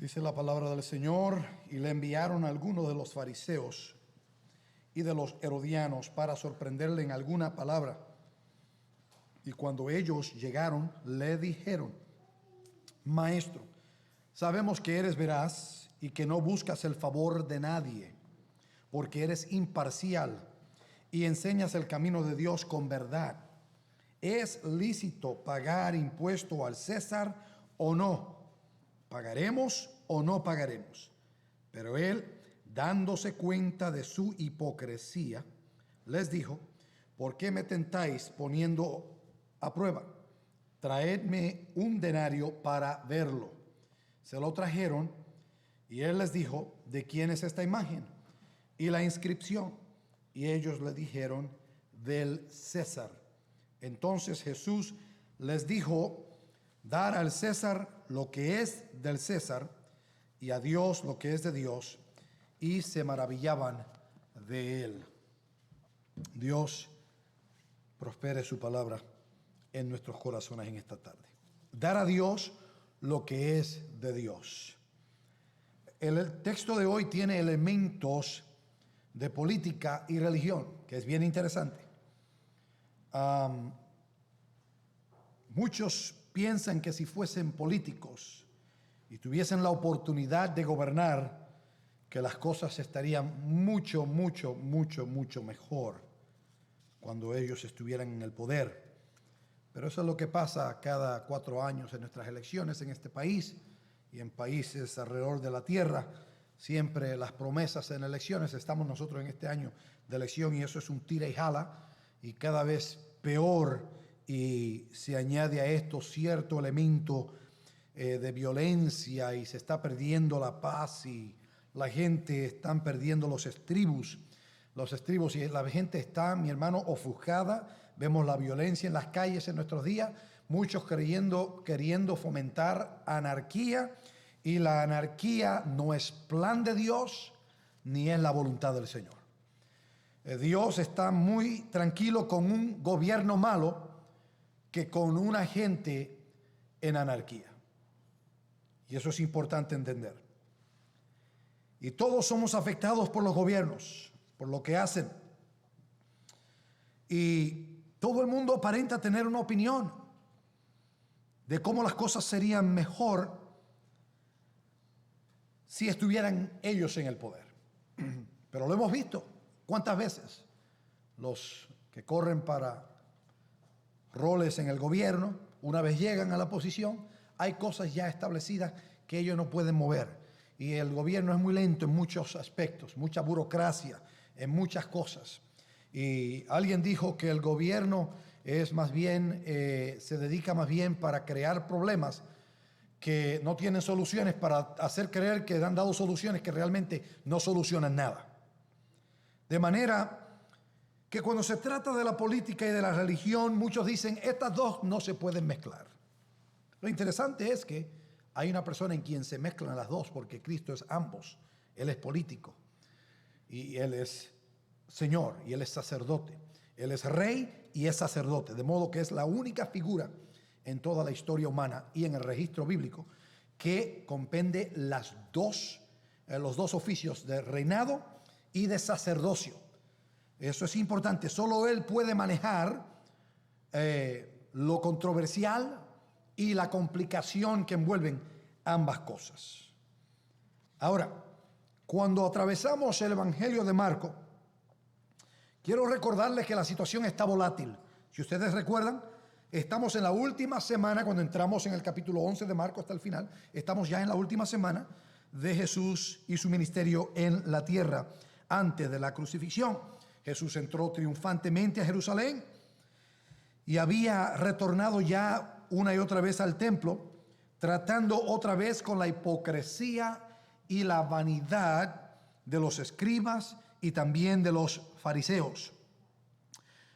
Dice la palabra del Señor: y le enviaron algunos de los fariseos y de los herodianos para sorprenderle en alguna palabra. Y cuando ellos llegaron, le dijeron: Maestro, sabemos que eres veraz y que no buscas el favor de nadie, porque eres imparcial y enseñas el camino de Dios con verdad. ¿Es lícito pagar impuesto al César o no? ¿Pagaremos o no pagaremos? Pero él, dándose cuenta de su hipocresía, les dijo: ¿por qué me tentáis poniendo a prueba? Traedme un denario para verlo. Se lo trajeron y él les dijo: ¿de quién es esta imagen y la inscripción? Y ellos le dijeron: del César. Entonces Jesús les dijo: dar al César lo que es del César y a Dios lo que es de Dios. Y se maravillaban de él. Dios prospere su palabra en nuestros corazones en esta tarde. Dar a Dios lo que es de Dios. El texto de hoy tiene elementos de política y religión, que es bien interesante. Muchos piensan que si fuesen políticos y tuviesen la oportunidad de gobernar, que las cosas estarían mucho mejor cuando ellos estuvieran en el poder. Pero eso es lo que pasa cada 4 años en nuestras elecciones en este país y en países alrededor de la tierra. Siempre las promesas en elecciones, estamos nosotros en este año de elección y eso es un tira y jala y cada vez peor, y se añade a esto cierto elemento de violencia y se está perdiendo la paz y la gente está perdiendo los estribos y la gente está, mi hermano, ofuscada. Vemos la violencia en las calles en nuestros días, muchos queriendo fomentar anarquía, y la anarquía no es plan de Dios ni es la voluntad del Señor. Dios está muy tranquilo con un gobierno malo que con una gente en anarquía. Y eso es importante entender. Y todos somos afectados por los gobiernos, por lo que hacen. Y todo el mundo aparenta tener una opinión de cómo las cosas serían mejor si estuvieran ellos en el poder. Pero lo hemos visto. ¿Cuántas veces los que corren para roles en el gobierno, una vez llegan a la posición, hay cosas ya establecidas que ellos no pueden mover? Y el gobierno es muy lento en muchos aspectos, mucha burocracia en muchas cosas. Y alguien dijo que el gobierno es más bien, se dedica más bien para crear problemas que no tienen soluciones, para hacer creer que han dado soluciones que realmente no solucionan nada. De manera que cuando se trata de la política y de la religión, muchos dicen estas dos no se pueden mezclar. Lo interesante es que hay una persona en quien se mezclan las dos, porque Cristo es ambos. Él es político y Él es Señor y Él es sacerdote. Él es rey y es sacerdote, de modo que es la única figura en toda la historia humana y en el registro bíblico que compende los dos oficios de reinado y de sacerdocio. Eso es importante. Solo Él puede manejar lo controversial y la complicación que envuelven ambas cosas. Ahora, cuando atravesamos el Evangelio de Marco, quiero recordarles que la situación está volátil. Si ustedes recuerdan, estamos en la última semana, cuando entramos en el capítulo 11 de Marco hasta el final, estamos ya en la última semana de Jesús y su ministerio en la tierra antes de la crucifixión. Jesús entró triunfantemente a Jerusalén y había retornado ya una y otra vez al templo, tratando otra vez con la hipocresía y la vanidad de los escribas y también de los fariseos.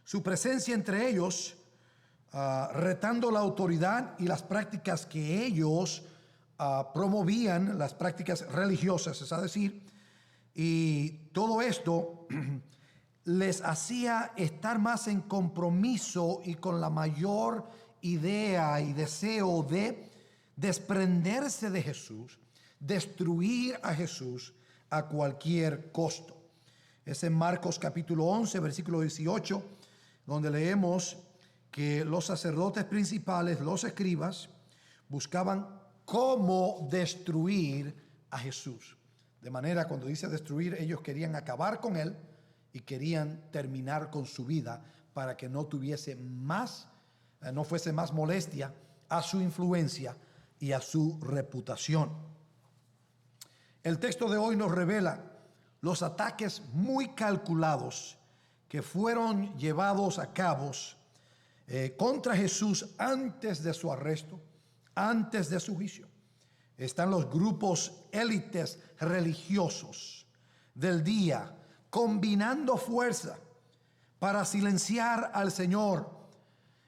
Su presencia entre ellos, retando la autoridad y las prácticas que ellos promovían, las prácticas religiosas, es decir, y todo esto les hacía estar más en compromiso y con la mayor idea y deseo de desprenderse de Jesús, destruir a Jesús a cualquier costo. Es en Marcos capítulo 11, versículo 18, donde leemos que los sacerdotes principales, los escribas, buscaban cómo destruir a Jesús. De manera, cuando dice destruir, ellos querían acabar con él y querían terminar con su vida para que no tuviese más, no fuese más molestia a su influencia y a su reputación. El texto de hoy nos revela los ataques muy calculados que fueron llevados a cabo contra Jesús antes de su arresto, antes de su juicio. Están los grupos élites religiosos del día combinando fuerza para silenciar al Señor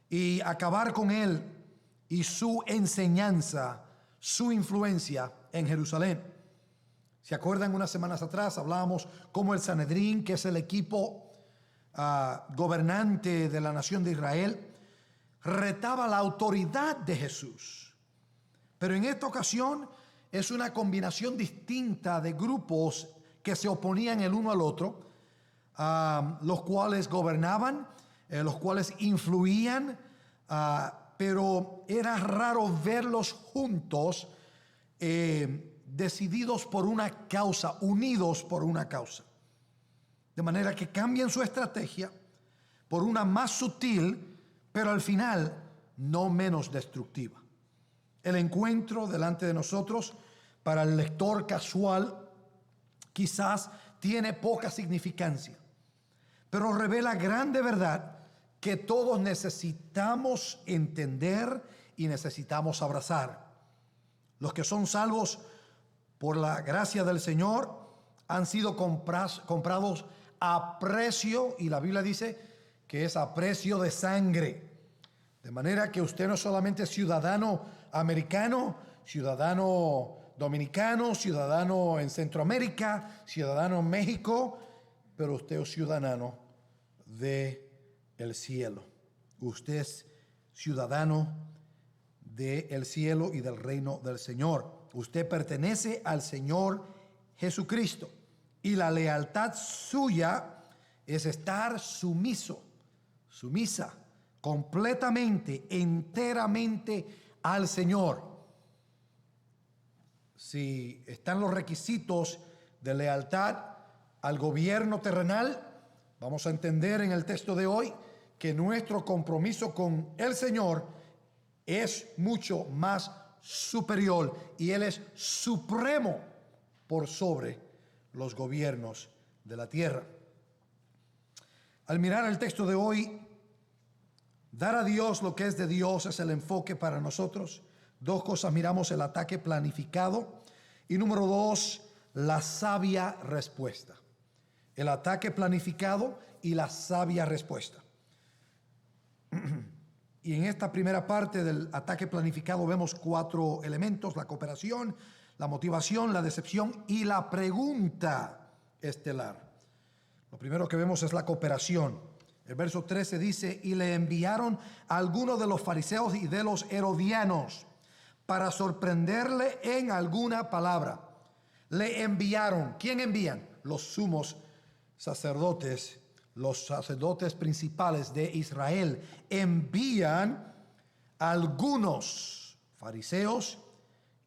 y acabar con él y su enseñanza, su influencia en Jerusalén. ¿Se acuerdan? Unas semanas atrás hablábamos cómo el Sanedrín, que es el equipo gobernante de la nación de Israel, retaba la autoridad de Jesús. Pero en esta ocasión es una combinación distinta de grupos que se oponían el uno al otro, los cuales gobernaban, los cuales influían, pero era raro verlos juntos, decididos por una causa, unidos por una causa. De manera que cambian su estrategia por una más sutil, pero al final no menos destructiva. El encuentro delante de nosotros, para el lector casual, quizás tiene poca significancia, pero revela grande verdad que todos necesitamos entender y necesitamos abrazar. Los que son salvos por la gracia del Señor han sido comprados a precio, y la Biblia dice que es a precio de sangre. De manera que usted no es solamente ciudadano americano, ciudadano dominicano, ciudadano en Centroamérica, ciudadano en México, pero usted es ciudadano del cielo. Usted es ciudadano del cielo y del reino del Señor. Usted pertenece al Señor Jesucristo, y la lealtad suya es estar sumisa, completamente, enteramente al Señor. Si están los requisitos de lealtad al gobierno terrenal, vamos a entender en el texto de hoy que nuestro compromiso con el Señor es mucho más superior, y Él es supremo por sobre los gobiernos de la tierra. Al mirar el texto de hoy, dar a Dios lo que es de Dios es el enfoque para nosotros. Dos cosas miramos: el ataque planificado, y número dos, la sabia respuesta. El ataque planificado y la sabia respuesta. Y en esta primera parte del ataque planificado vemos cuatro elementos: la cooperación, la motivación, la decepción y la pregunta estelar. Lo primero que vemos es la cooperación. El verso 13 dice: y le enviaron a algunos de los fariseos y de los herodianos para sorprenderle en alguna palabra. Le enviaron. ¿Quién envían? Los sumos sacerdotes, los sacerdotes principales de Israel. Envían a algunos fariseos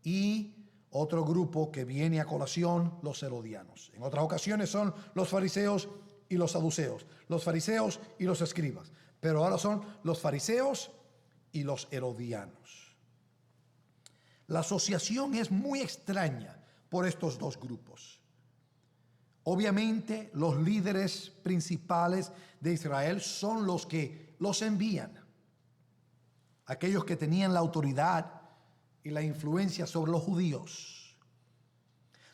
y otro grupo que viene a colación, los herodianos. En otras ocasiones son los fariseos y los saduceos, los fariseos y los escribas, pero ahora son los fariseos y los herodianos. La asociación es muy extraña por estos dos grupos. Obviamente los líderes principales de Israel son los que los envían, aquellos que tenían la autoridad y la influencia sobre los judíos.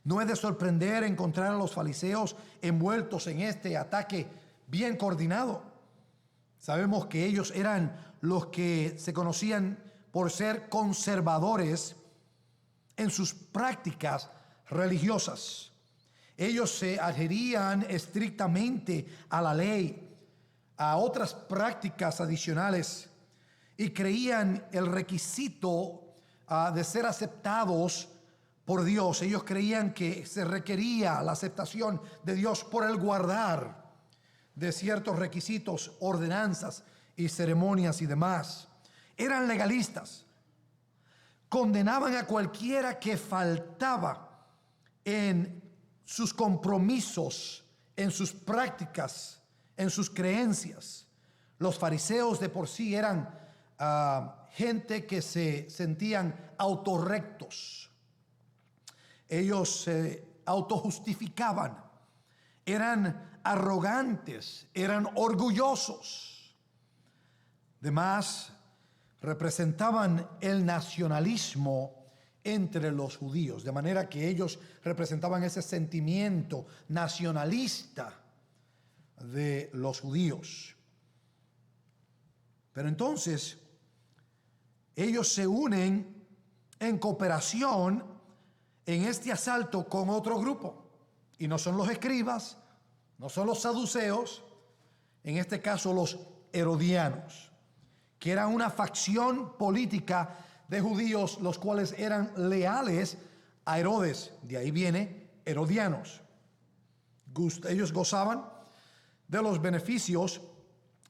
No es de sorprender encontrar a los fariseos envueltos en este ataque bien coordinado. Sabemos que ellos eran los que se conocían por ser conservadores en sus prácticas religiosas. Ellos se adherían estrictamente a la ley, a otras prácticas adicionales, y creían el requisito de ser aceptados por Dios. Ellos creían que se requería la aceptación de Dios por el guardar de ciertos requisitos, ordenanzas y ceremonias y demás. Eran legalistas. Condenaban a cualquiera que faltaba en sus compromisos, en sus prácticas, en sus creencias. Los fariseos de por sí eran gente que se sentían autorrectos. Ellos se autojustificaban, eran arrogantes, eran orgullosos. Además, representaban el nacionalismo entre los judíos, de manera que ellos representaban ese sentimiento nacionalista de los judíos. Pero entonces, ellos se unen en cooperación en este asalto con otro grupo. Y no son los escribas, no son los saduceos, en este caso los herodianos, que eran una facción política de judíos, los cuales eran leales a Herodes. De ahí viene herodianos. Ellos gozaban de los beneficios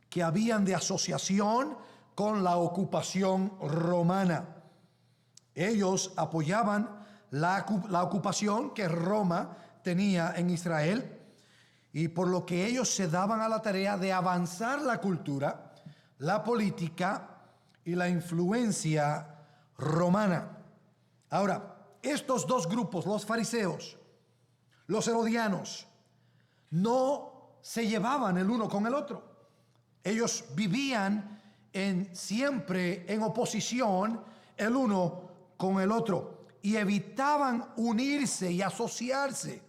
que habían de asociación con la ocupación romana. Ellos apoyaban la ocupación que Roma tenía en Israel, y por lo que ellos se daban a la tarea de avanzar la cultura, la política y la influencia romana. Ahora, estos dos grupos, los fariseos, los herodianos, no se llevaban el uno con el otro. Ellos vivían siempre en oposición el uno con el otro y evitaban unirse y asociarse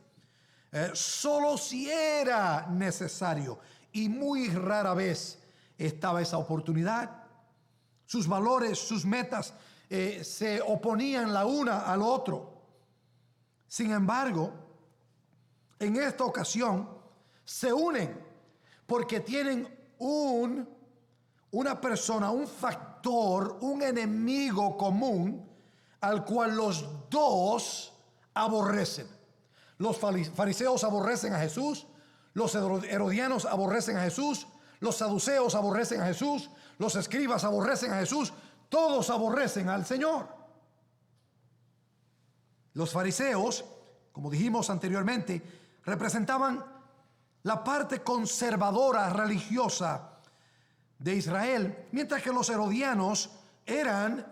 solo si era necesario, y muy rara vez estaba esa oportunidad. Sus valores, sus metas se oponían la una al otro. Sin embargo, en esta ocasión se unen porque tienen una persona, un factor, un enemigo común al cual los dos aborrecen. Los fariseos aborrecen a Jesús, los herodianos aborrecen a Jesús, los saduceos aborrecen a Jesús, los escribas aborrecen a Jesús, todos aborrecen al Señor. Los fariseos, como dijimos anteriormente, representaban la parte conservadora religiosa de Israel, mientras que los herodianos eran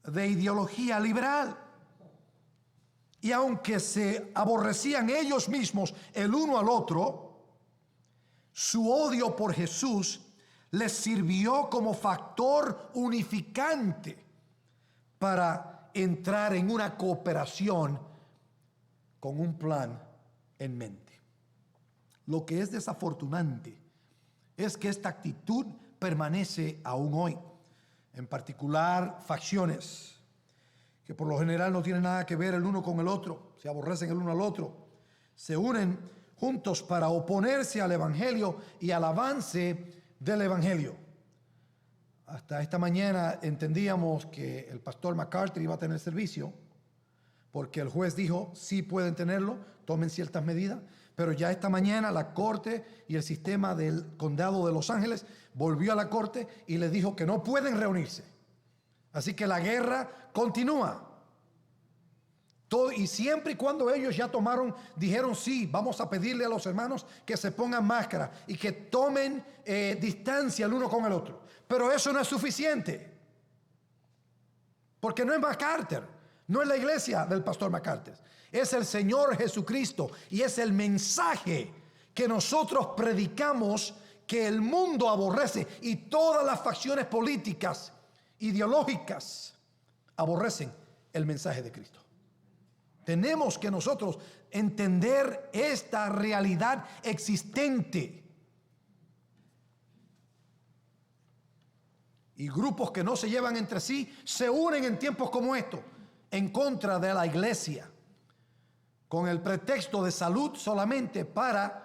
de ideología liberal. Y aunque se aborrecían ellos mismos el uno al otro, su odio por Jesús les sirvió como factor unificante para entrar en una cooperación con un plan en mente. Lo que es desafortunante es que esta actitud permanece aún hoy. En particular, facciones que por lo general no tienen nada que ver el uno con el otro, se aborrecen el uno al otro, se unen juntos para oponerse al Evangelio y al avance del Evangelio. Hasta esta mañana entendíamos que el pastor MacArthur iba a tener servicio, porque el juez dijo, sí pueden tenerlo, tomen ciertas medidas, pero ya esta mañana la corte y el sistema del condado de Los Ángeles volvió a la corte y les dijo que no pueden reunirse. Así que la guerra continúa. Y siempre y cuando ellos ya dijeron sí, vamos a pedirle a los hermanos que se pongan máscara y que tomen distancia el uno con el otro. Pero eso no es suficiente. Porque no es MacArthur, no es la iglesia del pastor MacArthur. Es el Señor Jesucristo y es el mensaje que nosotros predicamos que el mundo aborrece, y todas las facciones políticas, ideológicas, aborrecen el mensaje de Cristo. Tenemos que nosotros entender esta realidad existente. Y grupos que no se llevan entre sí se unen en tiempos como estos en contra de la iglesia, con el pretexto de salud solamente para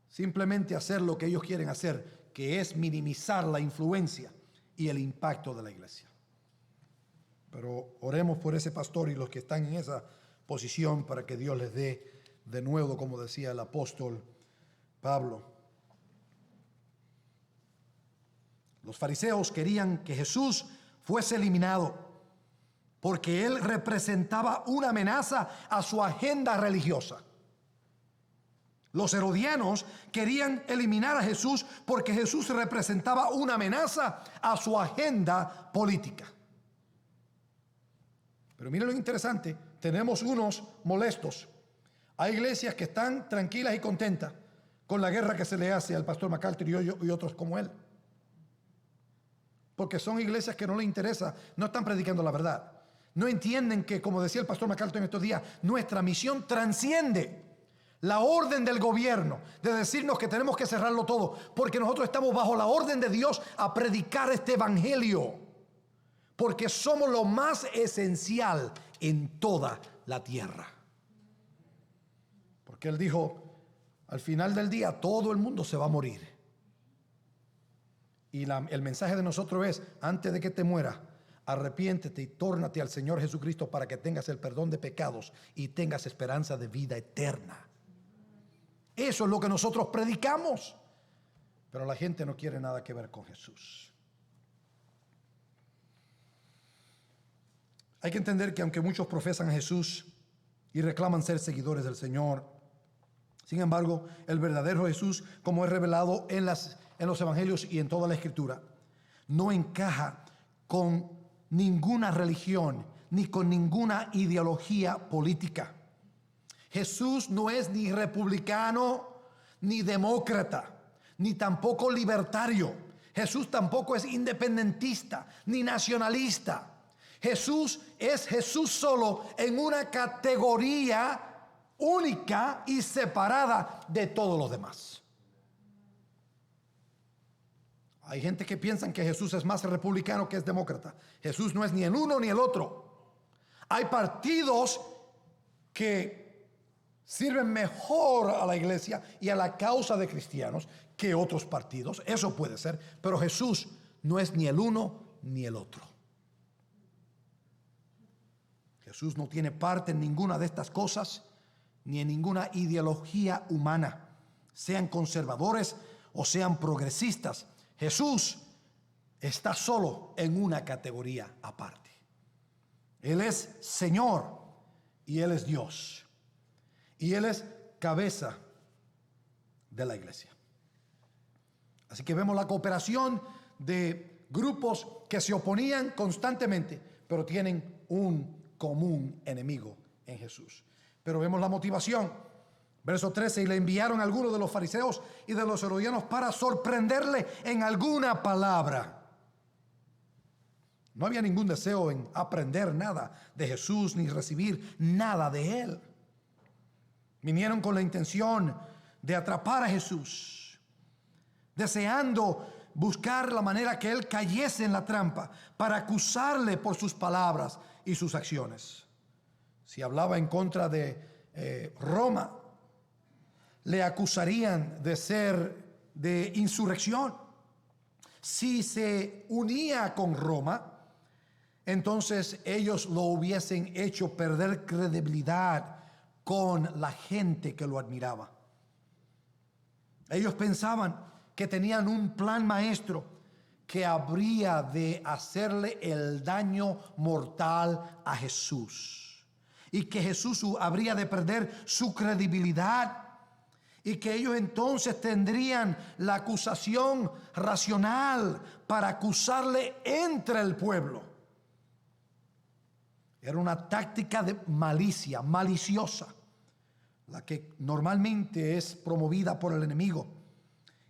simplemente hacer lo que ellos quieren hacer, que es minimizar la influencia y el impacto de la iglesia. Pero oremos por ese pastor y los que están en esa posición para que Dios les dé de nuevo, como decía el apóstol Pablo. Los fariseos querían que Jesús fuese eliminado porque él representaba una amenaza a su agenda religiosa. Los herodianos querían eliminar a Jesús porque Jesús representaba una amenaza a su agenda política. Pero miren lo interesante, tenemos unos molestos. Hay iglesias que están tranquilas y contentas con la guerra que se le hace al pastor MacArthur y otros como él. Porque son iglesias que no les interesa, no están predicando la verdad. No entienden que, como decía el pastor MacArthur en estos días, nuestra misión trasciende la orden del gobierno de decirnos que tenemos que cerrarlo todo, porque nosotros estamos bajo la orden de Dios a predicar este evangelio, porque somos lo más esencial en toda la tierra. Porque él dijo, al final del día todo el mundo se va a morir. Y el mensaje de nosotros es, antes de que te mueras, arrepiéntete y tórnate al Señor Jesucristo para que tengas el perdón de pecados y tengas esperanza de vida eterna. Eso es lo que nosotros predicamos. Pero la gente no quiere nada que ver con Jesús. Hay que entender que aunque muchos profesan a Jesús y reclaman ser seguidores del Señor, sin embargo, el verdadero Jesús, como es revelado en los evangelios y en toda la escritura, no encaja con ninguna religión ni con ninguna ideología política. Jesús no es ni republicano, ni demócrata, ni tampoco libertario. Jesús tampoco es independentista, ni nacionalista. Jesús es Jesús solo en una categoría única y separada de todos los demás. Hay gente que piensa que Jesús es más republicano que es demócrata. Jesús no es ni el uno ni el otro. Hay partidos que sirven mejor a la iglesia y a la causa de cristianos que otros partidos. Eso puede ser, pero Jesús no es ni el uno ni el otro. Jesús no tiene parte en ninguna de estas cosas, ni en ninguna ideología humana, sean conservadores o sean progresistas. Jesús está solo en una categoría aparte. Él es Señor y Él es Dios. Y Él es cabeza de la iglesia. Así que vemos la cooperación de grupos que se oponían constantemente, pero tienen un común enemigo en Jesús. Pero vemos la motivación. Verso 13, y le enviaron a algunos de los fariseos y de los herodianos para sorprenderle en alguna palabra. No había ningún deseo en aprender nada de Jesús ni recibir nada de Él. Vinieron con la intención de atrapar a Jesús, deseando buscar la manera que Él cayese en la trampa para acusarle por sus palabras y sus acciones. Si hablaba en contra de Roma, le acusarían de insurrección. Si se unía con Roma, entonces ellos lo hubiesen hecho perder credibilidad con la gente que lo admiraba. Ellos pensaban que tenían un plan maestro que habría de hacerle el daño mortal a Jesús y que Jesús habría de perder su credibilidad y que ellos entonces tendrían la acusación racional para acusarle entre el pueblo. Era una táctica de malicia, maliciosa, la que normalmente es promovida por el enemigo,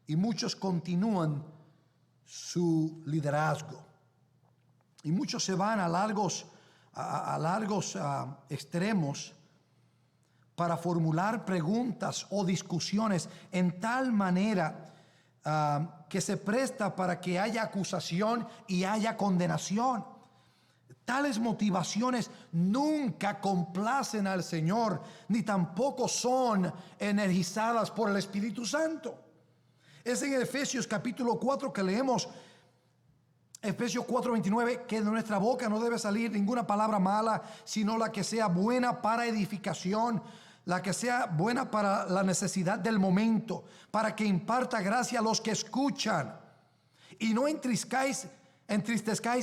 y muchos continúan su liderazgo y muchos se van a largos extremos para formular preguntas o discusiones en tal manera que se presta para que haya acusación y haya condenación. Tales motivaciones nunca complacen al Señor, ni tampoco son energizadas por el Espíritu Santo. Es en Efesios capítulo 4 que leemos Efesios 4:29, que de nuestra boca no debe salir ninguna palabra mala, sino la que sea buena para edificación, la que sea buena para la necesidad del momento, para que imparta gracia a los que escuchan. Y no entristezcáis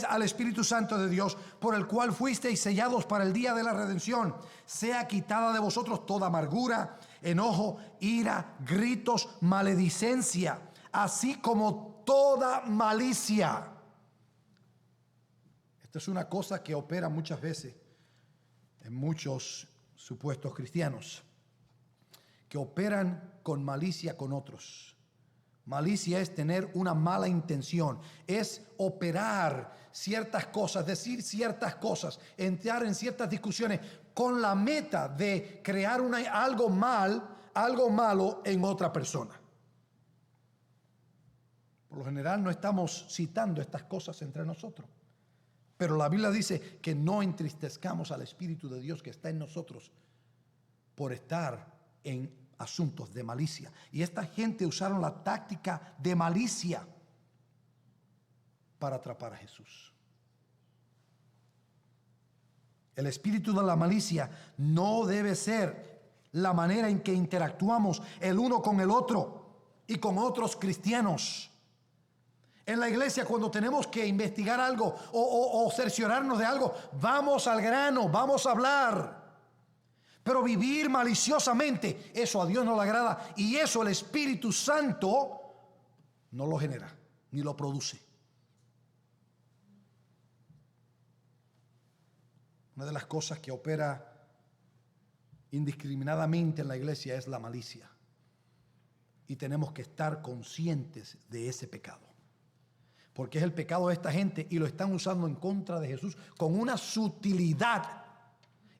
al Espíritu Santo de Dios, por el cual fuisteis sellados para el día de la redención. Sea quitada de vosotros toda amargura, enojo, ira, gritos, maledicencia, así como toda malicia. Esta es una cosa que opera muchas veces en muchos supuestos cristianos, que operan con malicia con otros. Malicia es tener una mala intención, es operar ciertas cosas, decir ciertas cosas, entrar en ciertas discusiones con la meta de crear algo malo en otra persona. Por lo general no estamos citando estas cosas entre nosotros, pero la Biblia dice que no entristezcamos al Espíritu de Dios que está en nosotros por estar en asuntos de malicia. Y esta gente usaron la táctica de malicia para atrapar a Jesús. El espíritu de la malicia no debe ser la manera en que interactuamos el uno con el otro y con otros cristianos. En la iglesia, cuando tenemos que investigar algo o cerciorarnos de algo, vamos al grano, vamos a hablar. Pero vivir maliciosamente, eso a Dios no le agrada, y eso el Espíritu Santo no lo genera ni lo produce. Una de las cosas que opera indiscriminadamente en la iglesia es la malicia, y tenemos que estar conscientes de ese pecado, porque es el pecado de esta gente y lo están usando en contra de Jesús con una sutilidad.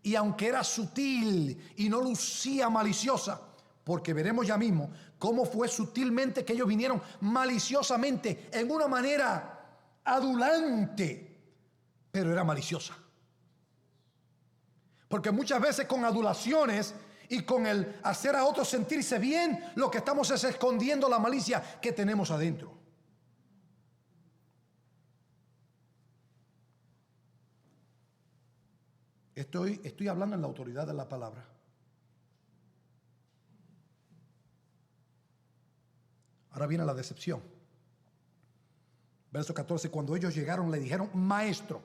Y aunque era sutil y no lucía maliciosa, porque veremos ya mismo cómo fue sutilmente que ellos vinieron maliciosamente en una manera adulante, pero era maliciosa. Porque muchas veces con adulaciones y con el hacer a otros sentirse bien, lo que estamos es escondiendo la malicia que tenemos adentro. Estoy hablando en la autoridad de la palabra. Ahora viene la decepción. Verso 14, cuando ellos llegaron le dijeron, maestro.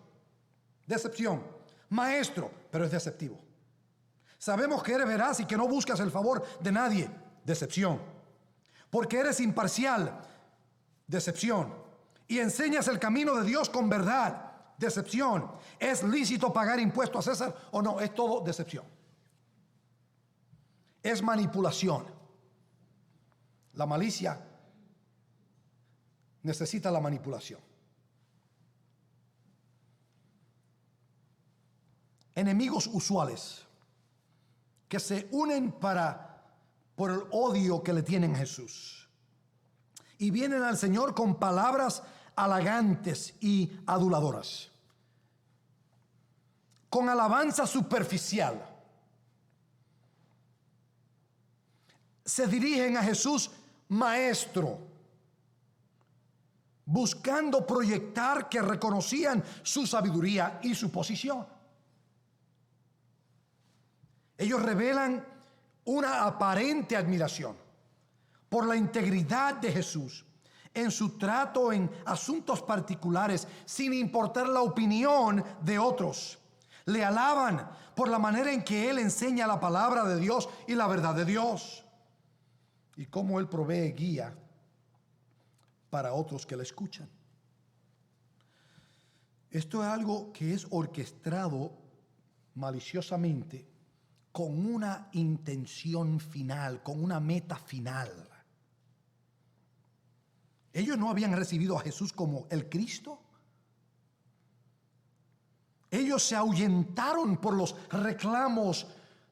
Decepción, maestro, pero es deceptivo. Sabemos que eres veraz y que no buscas el favor de nadie. Decepción. Porque eres imparcial. Decepción. Y enseñas el camino de Dios con verdad. Decepción. ¿Es lícito pagar impuestos a César o no? Es todo decepción. Es manipulación. La malicia necesita la manipulación. Enemigos usuales que se unen por el odio que le tienen a Jesús y vienen al Señor con palabras halagantes y aduladoras, con alabanza superficial. Se dirigen a Jesús, maestro, buscando proyectar que reconocían su sabiduría y su posición. Ellos revelan una aparente admiración por la integridad de Jesús en su trato en asuntos particulares, sin importar la opinión de otros. Le alaban por la manera en que Él enseña la palabra de Dios y la verdad de Dios, y cómo Él provee guía para otros que le escuchan. Esto es algo que es orquestado maliciosamente con una intención final, con una meta final. Ellos no habían recibido a Jesús como el Cristo. Ellos se ahuyentaron por los reclamos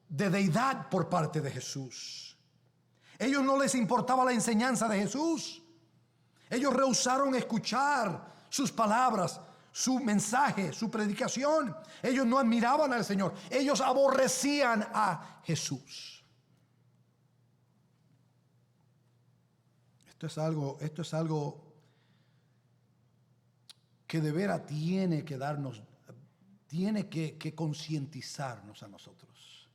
de deidad por parte de Jesús. Ellos no les importaba la enseñanza de Jesús. Ellos rehusaron escuchar sus palabras, su mensaje, su predicación. Ellos no admiraban al Señor. Ellos aborrecían a Jesús. Esto es algo que de veras tiene que darnos, tiene que concientizarnos a nosotros.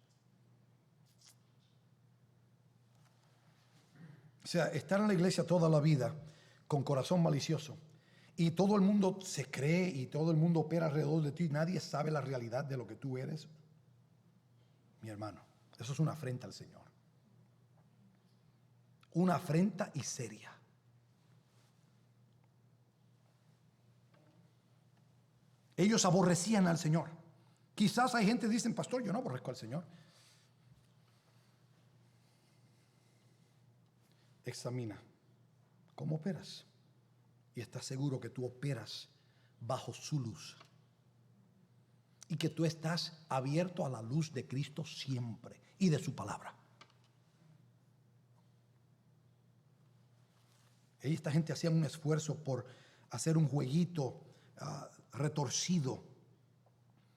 O sea, estar en la iglesia toda la vida con corazón malicioso y todo el mundo se cree y todo el mundo opera alrededor de ti y nadie sabe la realidad de lo que tú eres. Mi hermano, eso es una afrenta al Señor. Una afrenta y seria. Ellos aborrecían al Señor. Quizás hay gente que dice, pastor, yo no aborrezco al Señor. Examina cómo operas y estás seguro que tú operas bajo su luz y que tú estás abierto a la luz de Cristo siempre y de su palabra. Esta gente hacía un esfuerzo por hacer un jueguito retorcido,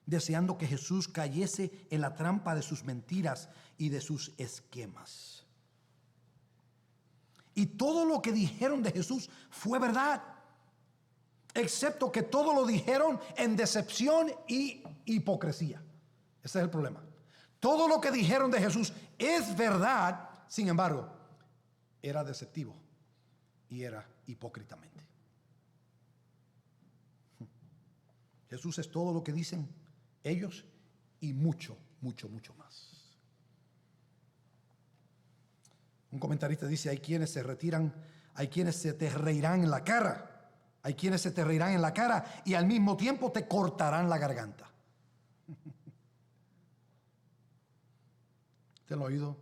deseando que Jesús cayese en la trampa de sus mentiras y de sus esquemas. Y todo lo que dijeron de Jesús fue verdad, excepto que todo lo dijeron en decepción y hipocresía. Ese es el problema. Todo lo que dijeron de Jesús es verdad, sin embargo, era deceptivo y era hipócritamente. Jesús es todo lo que dicen ellos y mucho, mucho, mucho más. Un comentarista dice, hay quienes se retiran, hay quienes se te reirán en la cara, hay quienes se te reirán en la cara y al mismo tiempo te cortarán la garganta. ¿Usted lo ha oído?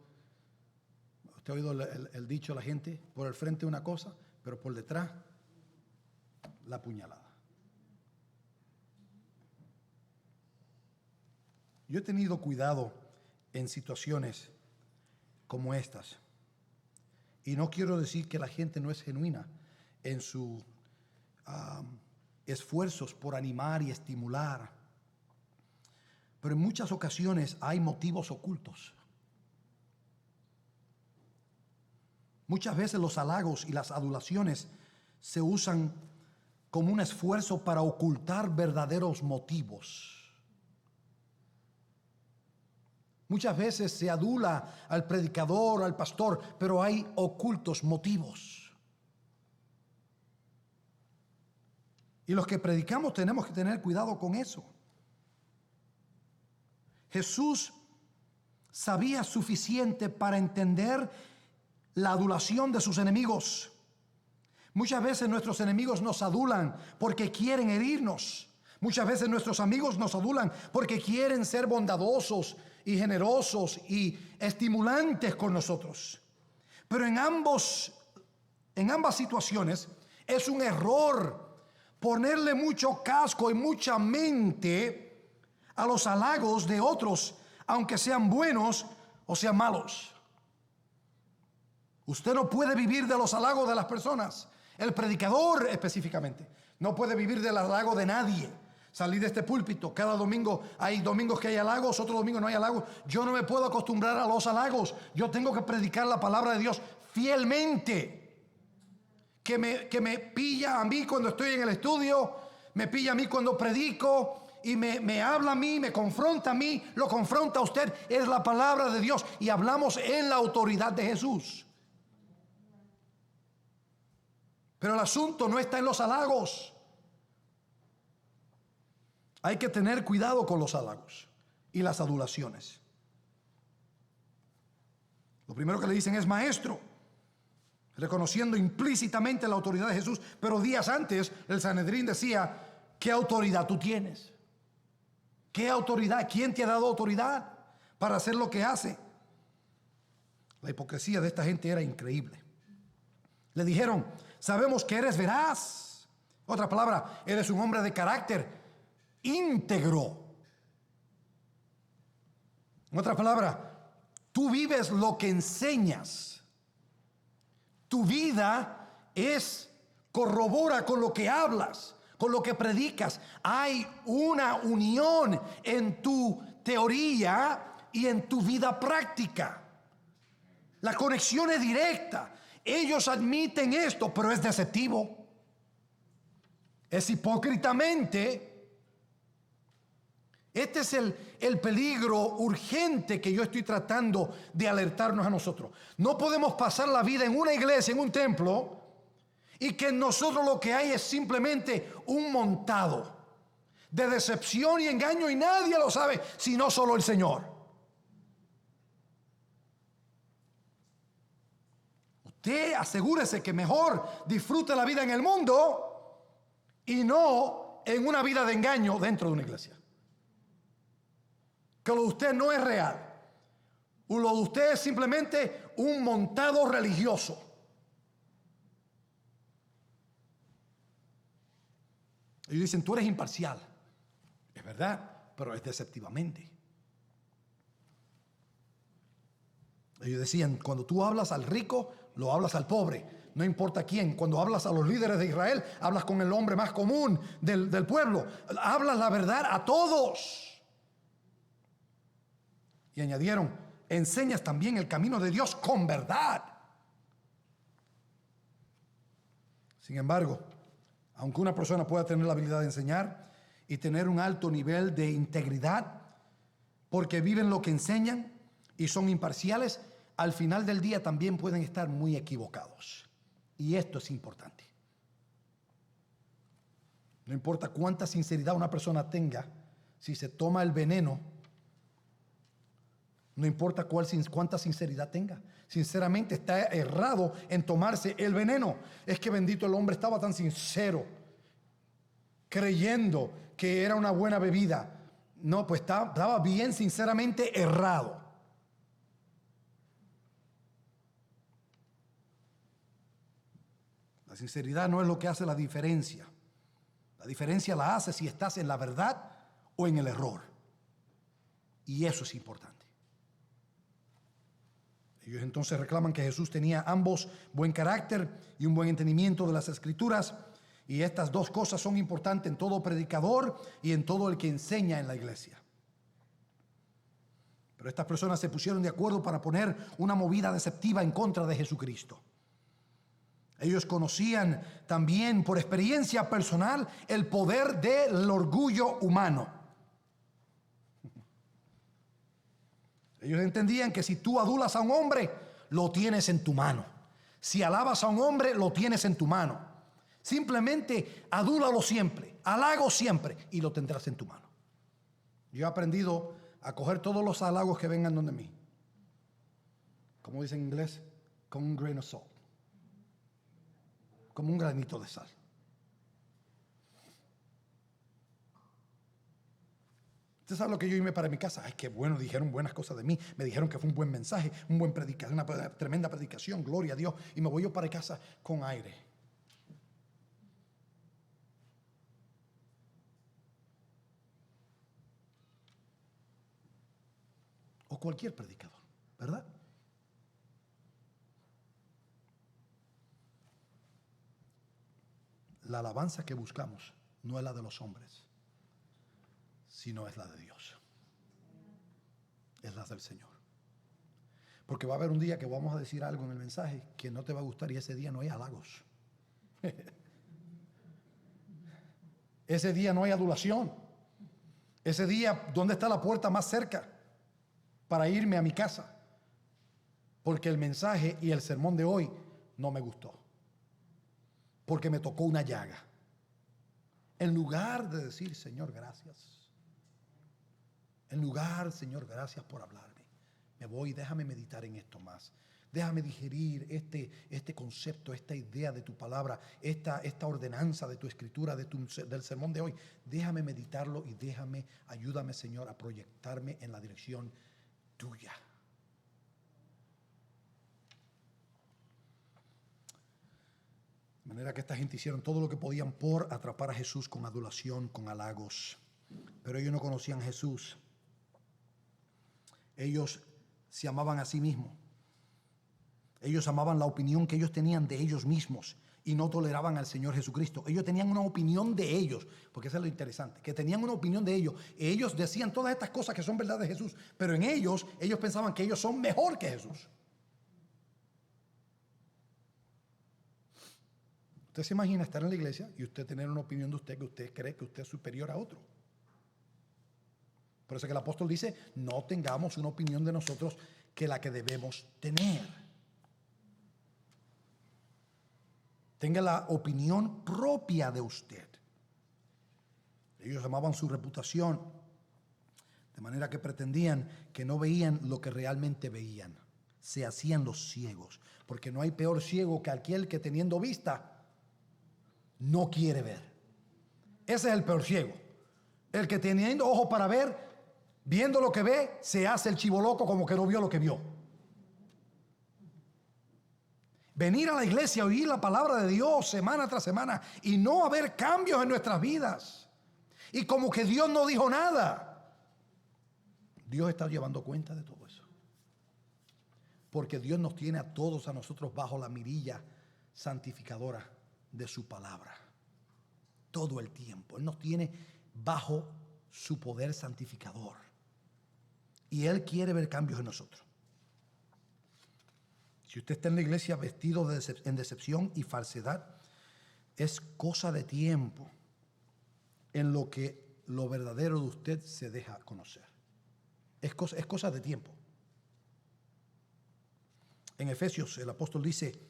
¿Usted ha oído el dicho de la gente? Por el frente una cosa, pero por detrás la puñalada. Yo he tenido cuidado en situaciones como estas. Y no quiero decir que la gente no es genuina en sus esfuerzos por animar y estimular. Pero en muchas ocasiones hay motivos ocultos. Muchas veces los halagos y las adulaciones se usan como un esfuerzo para ocultar verdaderos motivos. Muchas veces se adula al predicador, al pastor, pero hay ocultos motivos. Y los que predicamos tenemos que tener cuidado con eso. Jesús sabía suficiente para entender la adulación de sus enemigos. Muchas veces nuestros enemigos nos adulan porque quieren herirnos. Muchas veces nuestros amigos nos adulan porque quieren ser bondadosos y generosos y estimulantes con nosotros. Pero en ambas situaciones es un error ponerle mucho casco y mucha mente a los halagos de otros, aunque sean buenos o sean malos. Usted no puede vivir de los halagos de las personas. El predicador específicamente no puede vivir del halago de nadie. Salir de este púlpito, cada domingo hay domingos que hay halagos, otros domingos no hay halagos. Yo no me puedo acostumbrar a los halagos. Yo tengo que predicar la palabra de Dios fielmente. Que me pilla a mí cuando estoy en el estudio, me pilla a mí cuando predico y me habla a mí, me confronta a mí, lo confronta a usted. Es la palabra de Dios y hablamos en la autoridad de Jesús. Pero el asunto no está en los halagos. Hay que tener cuidado con los halagos y las adulaciones. Lo primero que le dicen es maestro, reconociendo implícitamente la autoridad de Jesús. Pero días antes el Sanedrín decía, ¿qué autoridad tú tienes? ¿Qué autoridad? ¿Quién te ha dado autoridad para hacer lo que hace? La hipocresía de esta gente era increíble. Le dijeron, sabemos que eres veraz. Otra palabra, eres un hombre de carácter íntegro. En otra palabra, tú vives lo que enseñas. Tu vida corrobora con lo que hablas, con lo que predicas. Hay una unión en tu teoría y en tu vida práctica. La conexión es directa. Ellos admiten esto, pero es deceptivo. es hipócritamente. Este es el peligro urgente que yo estoy tratando de alertarnos a nosotros. No podemos pasar la vida en una iglesia, en un templo, y que en nosotros lo que hay es simplemente un montado de decepción y engaño, y nadie lo sabe sino solo el Señor. Usted asegúrese que mejor disfrute la vida en el mundo y no en una vida de engaño dentro de una iglesia. Que lo de usted no es real. Lo de usted es simplemente un montado religioso. Ellos dicen, tú eres imparcial. Es verdad, pero es deceptivamente. Ellos decían, cuando tú hablas al rico, lo hablas al pobre. No importa quién. Cuando hablas a los líderes de Israel, hablas con el hombre más común del pueblo. Hablas la verdad a todos. Y añadieron, enseñas también el camino de Dios con verdad. Sin embargo, aunque una persona pueda tener la habilidad de enseñar y tener un alto nivel de integridad, porque viven lo que enseñan y son imparciales, al final del día también pueden estar muy equivocados. Y esto es importante. No importa cuánta sinceridad una persona tenga, si se toma el veneno, no importa cuánta sinceridad tenga. Sinceramente está errado en tomarse el veneno. Es que bendito, el hombre estaba tan sincero, creyendo que era una buena bebida. No, pues estaba bien sinceramente errado. La sinceridad no es lo que hace la diferencia. La diferencia la hace si estás en la verdad o en el error. Y eso es importante. Ellos entonces reclaman que Jesús tenía ambos buen carácter y un buen entendimiento de las Escrituras. Y estas dos cosas son importantes en todo predicador y en todo el que enseña en la iglesia. Pero estas personas se pusieron de acuerdo para poner una movida deceptiva en contra de Jesucristo. Ellos conocían también por experiencia personal el poder del orgullo humano. Ellos entendían que si tú adulas a un hombre, lo tienes en tu mano. Si alabas a un hombre, lo tienes en tu mano. Simplemente adúlalo siempre, halago siempre y lo tendrás en tu mano. Yo he aprendido a coger todos los halagos que vengan donde mí. Como dicen en inglés, con un grain of salt. Como un granito de sal. ¿Usted sabe lo que yo irme para mi casa? Ay, qué bueno, dijeron buenas cosas de mí. Me dijeron que fue un buen mensaje, un buen predicación, una tremenda predicación, gloria a Dios. Y me voy yo para casa con aire. O cualquier predicador, ¿verdad? La alabanza que buscamos no es la de los hombres, sino es la de Dios. Es la del Señor. Porque va a haber un día que vamos a decir algo en el mensaje que no te va a gustar y ese día no hay halagos. Ese día no hay adulación. Ese día, ¿dónde está la puerta más cerca para irme a mi casa? Porque el mensaje y el sermón de hoy no me gustó. Porque me tocó una llaga. En lugar de decir, Señor, gracias. En lugar, Señor, gracias por hablarme. Me voy, déjame meditar en esto más. Déjame digerir este concepto, esta idea de tu palabra, esta ordenanza de tu escritura, del sermón de hoy. Déjame meditarlo y ayúdame, Señor, a proyectarme en la dirección tuya. De manera que esta gente hicieron todo lo que podían por atrapar a Jesús con adulación, con halagos. Pero ellos no conocían a Jesús. Ellos se amaban a sí mismos. Ellos amaban la opinión que ellos tenían de ellos mismos y no toleraban al Señor Jesucristo. Ellos tenían una opinión de ellos, porque eso es lo interesante, que tenían una opinión de ellos. Ellos decían todas estas cosas que son verdad de Jesús, pero en ellos pensaban que ellos son mejor que Jesús. Usted se imagina estar en la iglesia y usted tener una opinión de usted que usted cree que usted es superior a otro. Por eso que el apóstol dice, no tengamos una opinión de nosotros que la que debemos tener. Tenga la opinión propia de usted. Ellos amaban su reputación, de manera que pretendían que no veían lo que realmente veían. Se hacían los ciegos, porque no hay peor ciego que aquel que teniendo vista no quiere ver. Ese es el peor ciego. El que teniendo ojos para ver, viendo lo que ve, se hace el chivoloco como que no vio lo que vio. Venir a la iglesia, oír la palabra de Dios semana tras semana y no haber cambios en nuestras vidas. Y como que Dios no dijo nada. Dios está llevando cuenta de todo eso. Porque Dios nos tiene a todos a nosotros bajo la mirilla santificadora de su palabra. Todo el tiempo. Él nos tiene bajo su poder santificador. Y Él quiere ver cambios en nosotros. Si usted está en la iglesia vestido en decepción y falsedad, es cosa de tiempo en lo que lo verdadero de usted se deja conocer. Es cosa de tiempo. En Efesios el apóstol dice,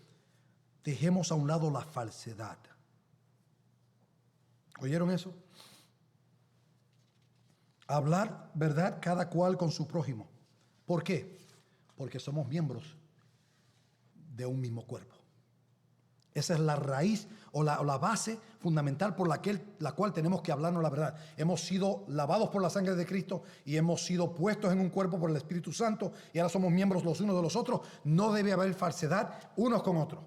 dejemos a un lado la falsedad. ¿Oyeron eso? Hablar verdad cada cual con su prójimo. ¿Por qué? Porque somos miembros de un mismo cuerpo. Esa es la raíz o la base fundamental por la cual tenemos que hablarnos la verdad. Hemos sido lavados por la sangre de Cristo y hemos sido puestos en un cuerpo por el Espíritu Santo y ahora somos miembros los unos de los otros. No debe haber falsedad unos con otros.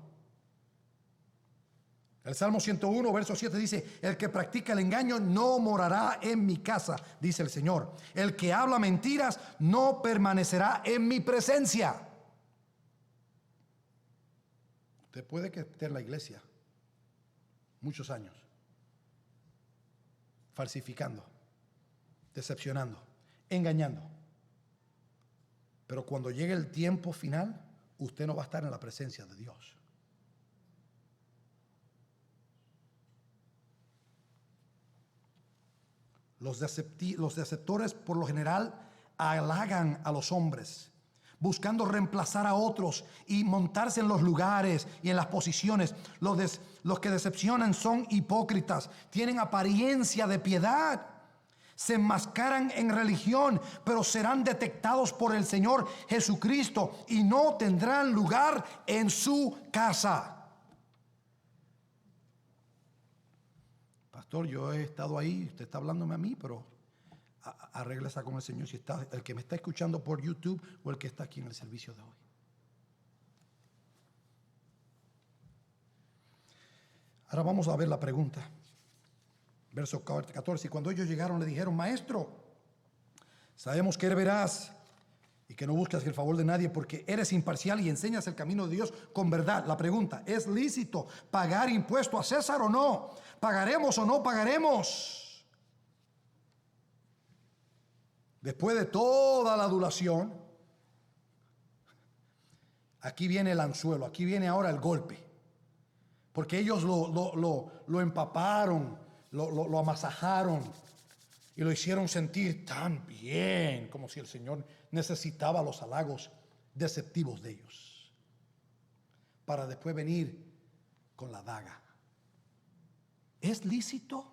El Salmo 101, verso 7 dice, el que practica el engaño no morará en mi casa, dice el Señor. El que habla mentiras no permanecerá en mi presencia. Usted puede que esté en la iglesia muchos años, falsificando, decepcionando, engañando. Pero cuando llegue el tiempo final, usted no va a estar en la presencia de Dios. Los deceptores por lo general halagan a los hombres, buscando reemplazar a otros y montarse en los lugares y en las posiciones. Los que decepcionan son hipócritas, tienen apariencia de piedad, se enmascaran en religión, pero serán detectados por el Señor Jesucristo y no tendrán lugar en su casa. Pastor, yo he estado ahí, usted está hablándome a mí, pero arréglese con el Señor si está el que me está escuchando por YouTube o el que está aquí en el servicio de hoy. Ahora vamos a ver la pregunta. Verso 14. Y cuando ellos llegaron le dijeron, maestro, sabemos que eres veraz y que no buscas el favor de nadie porque eres imparcial y enseñas el camino de Dios con verdad. La pregunta, ¿es lícito pagar impuesto a César o no? ¿Pagaremos o no pagaremos? Después de toda la adulación, aquí viene el anzuelo, aquí viene ahora el golpe. Porque ellos lo empaparon, lo amasajaron y lo hicieron sentir tan bien, como si el Señor necesitaba los halagos deceptivos de ellos, para después venir con la daga. ¿Es lícito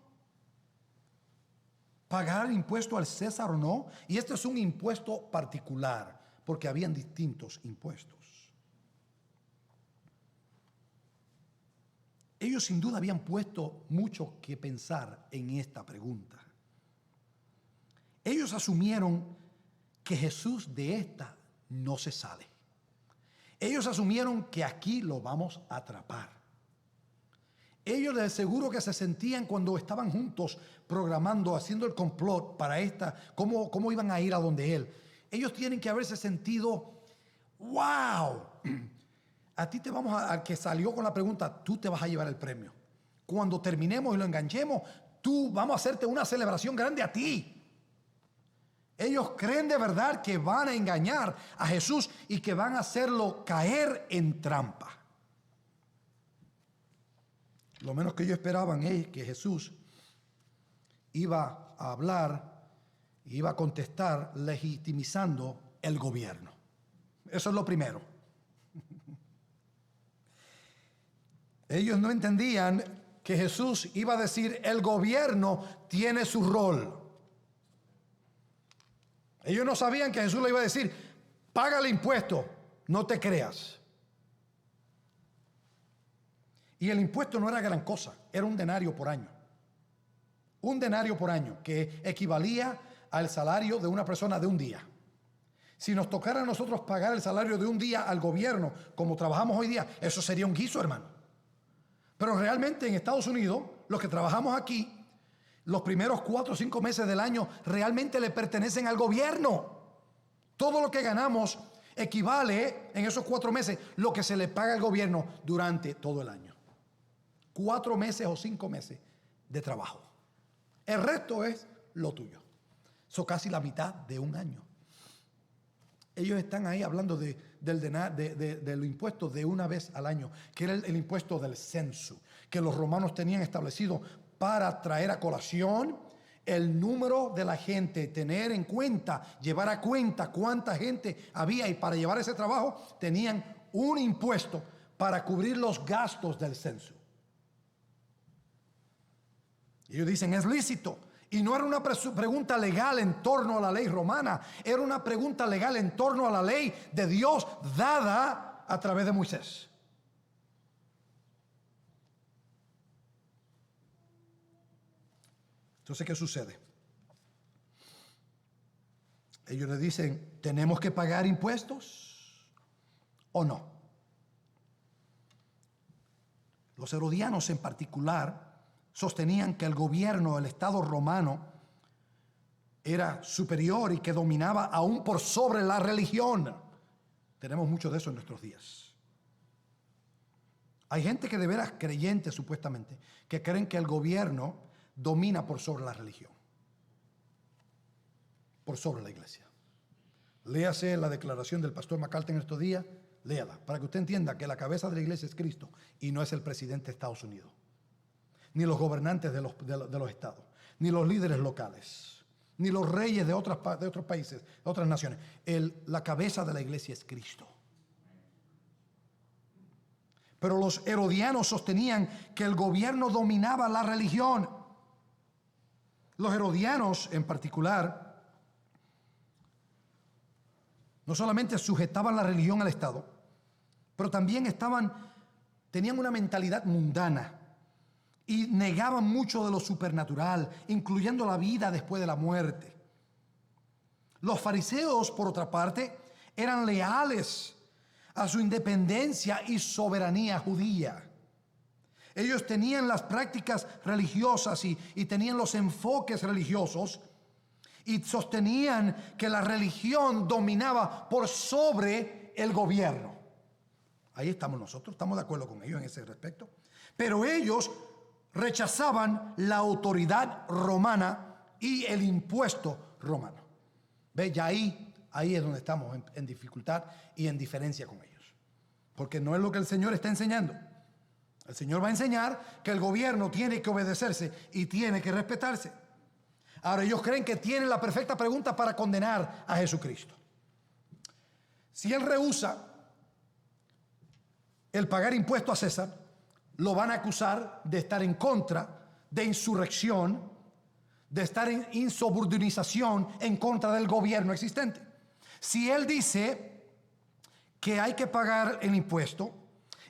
pagar impuesto al César o no? Y este es un impuesto particular, porque habían distintos impuestos. Ellos sin duda habían puesto mucho que pensar en esta pregunta. Ellos asumieron que Jesús de esta no se sale. Ellos asumieron que aquí lo vamos a atrapar. Ellos de seguro que se sentían cuando estaban juntos programando, haciendo el complot para cómo iban a ir a donde él. Ellos tienen que haberse sentido, wow, a ti al que salió con la pregunta, tú te vas a llevar el premio. Cuando terminemos y lo enganchemos, vamos a hacerte una celebración grande a ti. Ellos creen de verdad que van a engañar a Jesús y que van a hacerlo caer en trampa. lo menos que ellos esperaban es que Jesús iba a hablar, iba a contestar legitimizando el gobierno. Eso es lo primero. Ellos no entendían que Jesús iba a decir, el gobierno tiene su rol. Ellos no sabían que Jesús le iba a decir, paga el impuesto, no te creas. Y el impuesto no era gran cosa, era un denario por año. Un denario por año, que equivalía al salario de una persona de un día. Si nos tocara a nosotros pagar el salario de un día al gobierno, como trabajamos hoy día, eso sería un guiso, hermano. Pero realmente en Estados Unidos, los que trabajamos aquí, los primeros 4 o 5 meses del año realmente le pertenecen al gobierno. Todo lo que ganamos equivale en esos 4 meses lo que se le paga al gobierno durante todo el año. 4 meses o 5 meses de trabajo. El resto es lo tuyo. Eso casi la mitad de un año. Ellos están ahí hablando de los impuestos de una vez al año, que era el impuesto del censo, que los romanos tenían establecido para traer a colación el número de la gente, tener en cuenta, llevar a cuenta cuánta gente había, y para llevar ese trabajo tenían un impuesto para cubrir los gastos del censo. Ellos dicen, es lícito. Y no era una pregunta legal en torno a la ley romana, era una pregunta legal en torno a la ley de Dios dada a través de Moisés. Entonces, ¿qué sucede? Ellos le dicen, ¿tenemos que pagar impuestos o no? Los herodianos en particular sostenían que el gobierno, el Estado romano, era superior y que dominaba aún por sobre la religión. Tenemos mucho de eso en nuestros días. Hay gente que de veras creyente, supuestamente, que creen que el gobierno domina por sobre la religión, por sobre la iglesia. Léase la declaración del pastor McCarthy en estos días, léala, para que usted entienda que la cabeza de la iglesia es Cristo y no es el presidente de Estados Unidos, ni los gobernantes de los estados, ni los líderes locales, ni los reyes de otros países, de otras naciones. La cabeza de la iglesia es Cristo. Pero los herodianos sostenían que el gobierno dominaba la religión. Los herodianos en particular no solamente sujetaban la religión al Estado, pero también tenían una mentalidad mundana y negaban mucho de lo supernatural, incluyendo la vida después de la muerte. Los fariseos, por otra parte, eran leales a su independencia y soberanía judía. Ellos tenían las prácticas religiosas y tenían los enfoques religiosos y sostenían que la religión dominaba por sobre el gobierno. Ahí estamos nosotros, estamos de acuerdo con ellos en ese respecto. Pero ellos rechazaban la autoridad romana y el impuesto romano. ¿Ve? Ya ahí es donde estamos en dificultad y en diferencia con ellos. Porque no es lo que el Señor está enseñando. El Señor va a enseñar que el gobierno tiene que obedecerse y tiene que respetarse. Ahora ellos creen que tienen la perfecta pregunta para condenar a Jesucristo. Si Él rehúsa el pagar impuesto a César, lo van a acusar de estar en contra de insurrección, de estar en insubordinación en contra del gobierno existente. Si Él dice que hay que pagar el impuesto,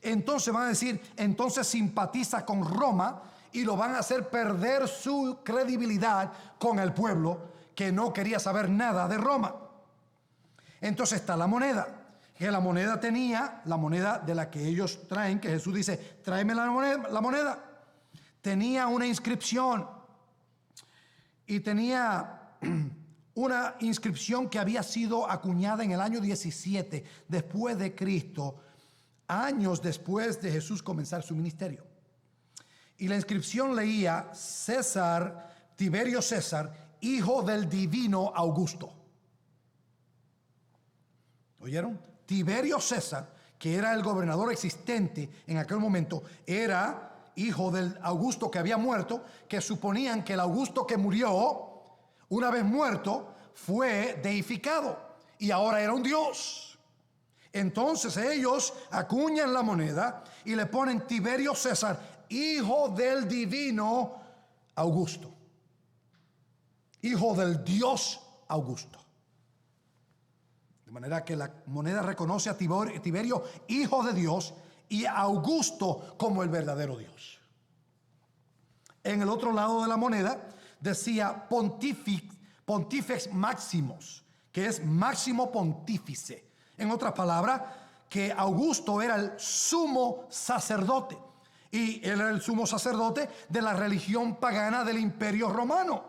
entonces van a decir, entonces simpatiza con Roma, y lo van a hacer perder su credibilidad con el pueblo que no quería saber nada de Roma. Entonces está la moneda, que la moneda tenía, la moneda de la que ellos traen, que Jesús dice, tráeme la moneda, tenía una inscripción, y tenía una inscripción que había sido acuñada en el año 17 después de Cristo, años después de Jesús comenzar su ministerio. Y la inscripción leía, César, Tiberio César, hijo del divino Augusto. ¿Oyeron? Tiberio César, que era el gobernador existente en aquel momento, era hijo del Augusto que había muerto, que suponían que el Augusto que murió, una vez muerto, fue deificado y ahora era un dios. Entonces ellos acuñan la moneda y le ponen Tiberio César, hijo del divino Augusto, hijo del dios Augusto. De manera que la moneda reconoce a Tiberio, hijo de Dios, y a Augusto como el verdadero Dios. En el otro lado de la moneda decía Pontifex Maximus, que es máximo pontífice. En otras palabras, que Augusto era el sumo sacerdote. Y él era el sumo sacerdote de la religión pagana del Imperio Romano.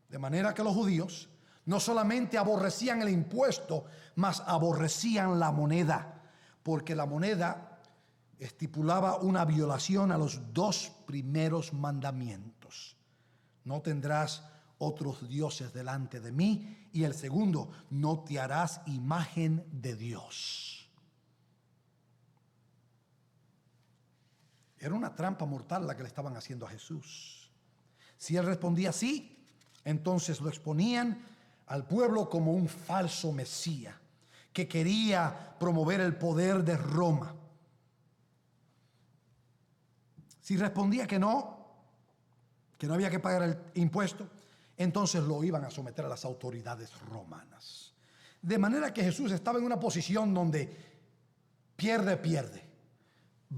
De manera que los judíos no solamente aborrecían el impuesto, mas aborrecían la moneda, porque la moneda estipulaba una violación a los 2 primeros mandamientos. No tendrás otros dioses delante de mí, y el segundo, no te harás imagen de Dios. Era una trampa mortal la que le estaban haciendo a Jesús. Si él respondía sí, entonces lo exponían al pueblo como un falso Mesías que quería promover el poder de Roma. Si respondía que no había que pagar el impuesto, entonces lo iban a someter a las autoridades romanas. De manera que Jesús estaba en una posición donde pierde.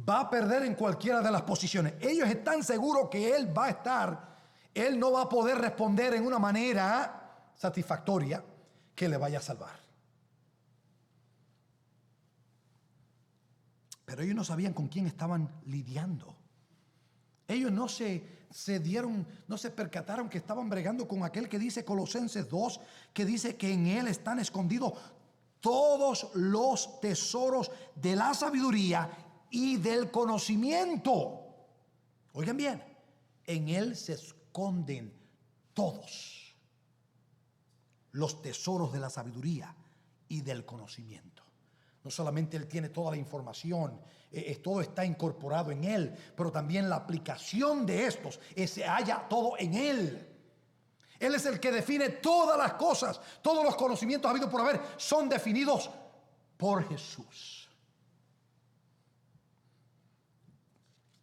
Va a perder en cualquiera de las posiciones. Ellos están seguros que él no va a poder responder en una manera satisfactoria que le vaya a salvar. Pero ellos no sabían con quién estaban lidiando. Ellos no se percataron que estaban bregando con aquel que dice Colosenses 2, que dice que en él están escondidos todos los tesoros de la sabiduría y del conocimiento. Oigan bien, en él se esconden todos los tesoros de la sabiduría y del conocimiento. No solamente él tiene toda la información, todo está incorporado en él, pero también la aplicación de estos se halla todo en él. Él es el que define todas las cosas, todos los conocimientos habidos por haber son definidos por Jesús.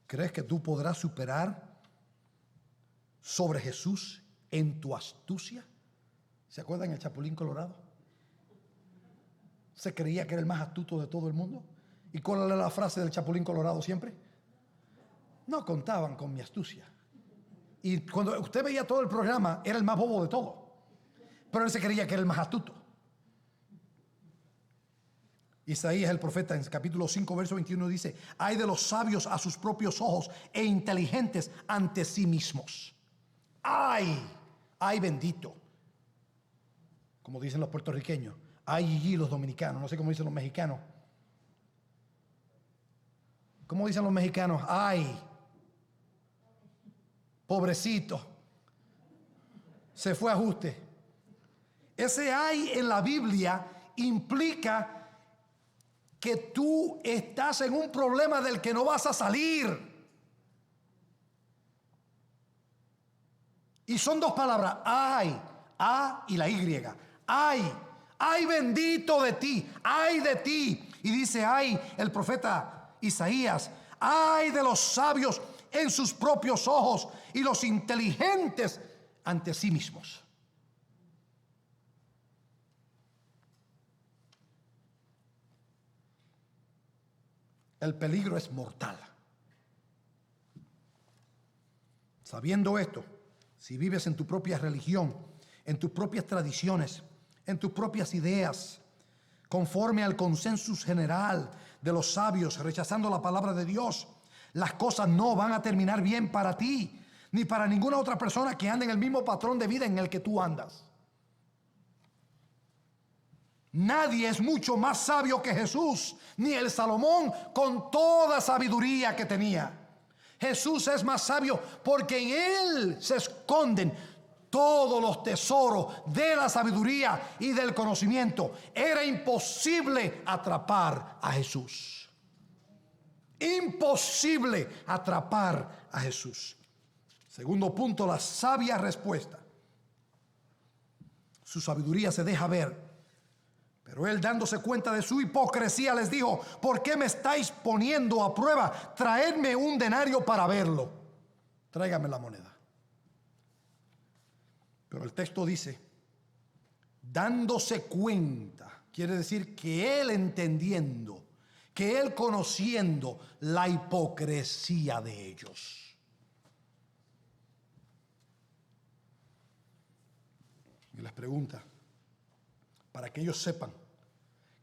¿Crees que tú podrás superar sobre Jesús en tu astucia? ¿Se acuerdan el Chapulín Colorado? Se creía que era el más astuto de todo el mundo. ¿Y cuál era la frase del Chapulín Colorado siempre? No contaban con mi astucia. Y cuando usted veía todo el programa, era el más bobo de todo. Pero él se creía que era el más astuto. Isaías, el profeta, en capítulo 5, verso 21 dice: ay de los sabios a sus propios ojos e inteligentes ante sí mismos. Ay bendito. Como dicen los puertorriqueños. Ay los dominicanos. No sé cómo dicen los mexicanos. ¿Cómo dicen los mexicanos? Ay, pobrecito, se fue a ajuste. Ese ay en la Biblia implica que tú estás en un problema del que no vas a salir. Y son 2 palabras, ay, A y la Y. Ay bendito de ti, ay de ti. Y dice ay el profeta Isaías: ay de los sabios en sus propios ojos y los inteligentes ante sí mismos. El peligro es mortal. Sabiendo esto, si vives en tu propia religión, en tus propias tradiciones, en tus propias ideas, conforme al consenso general de los sabios, rechazando la palabra de Dios, las cosas no van a terminar bien para ti, ni para ninguna otra persona que ande en el mismo patrón de vida en el que tú andas. Nadie es mucho más sabio que Jesús, ni el Salomón con toda sabiduría que tenía. Jesús es más sabio porque en él se esconden todos los tesoros de la sabiduría y del conocimiento. Era imposible atrapar a Jesús. Imposible atrapar a Jesús. Segundo punto, la sabia respuesta. Su sabiduría se deja ver. Pero él, dándose cuenta de su hipocresía, les dijo: ¿por qué me estáis poniendo a prueba? Traedme un denario para verlo. Tráigame la moneda. Pero el texto dice, dándose cuenta, quiere decir que él entendiendo, que él conociendo la hipocresía de ellos. Y les pregunta, para que ellos sepan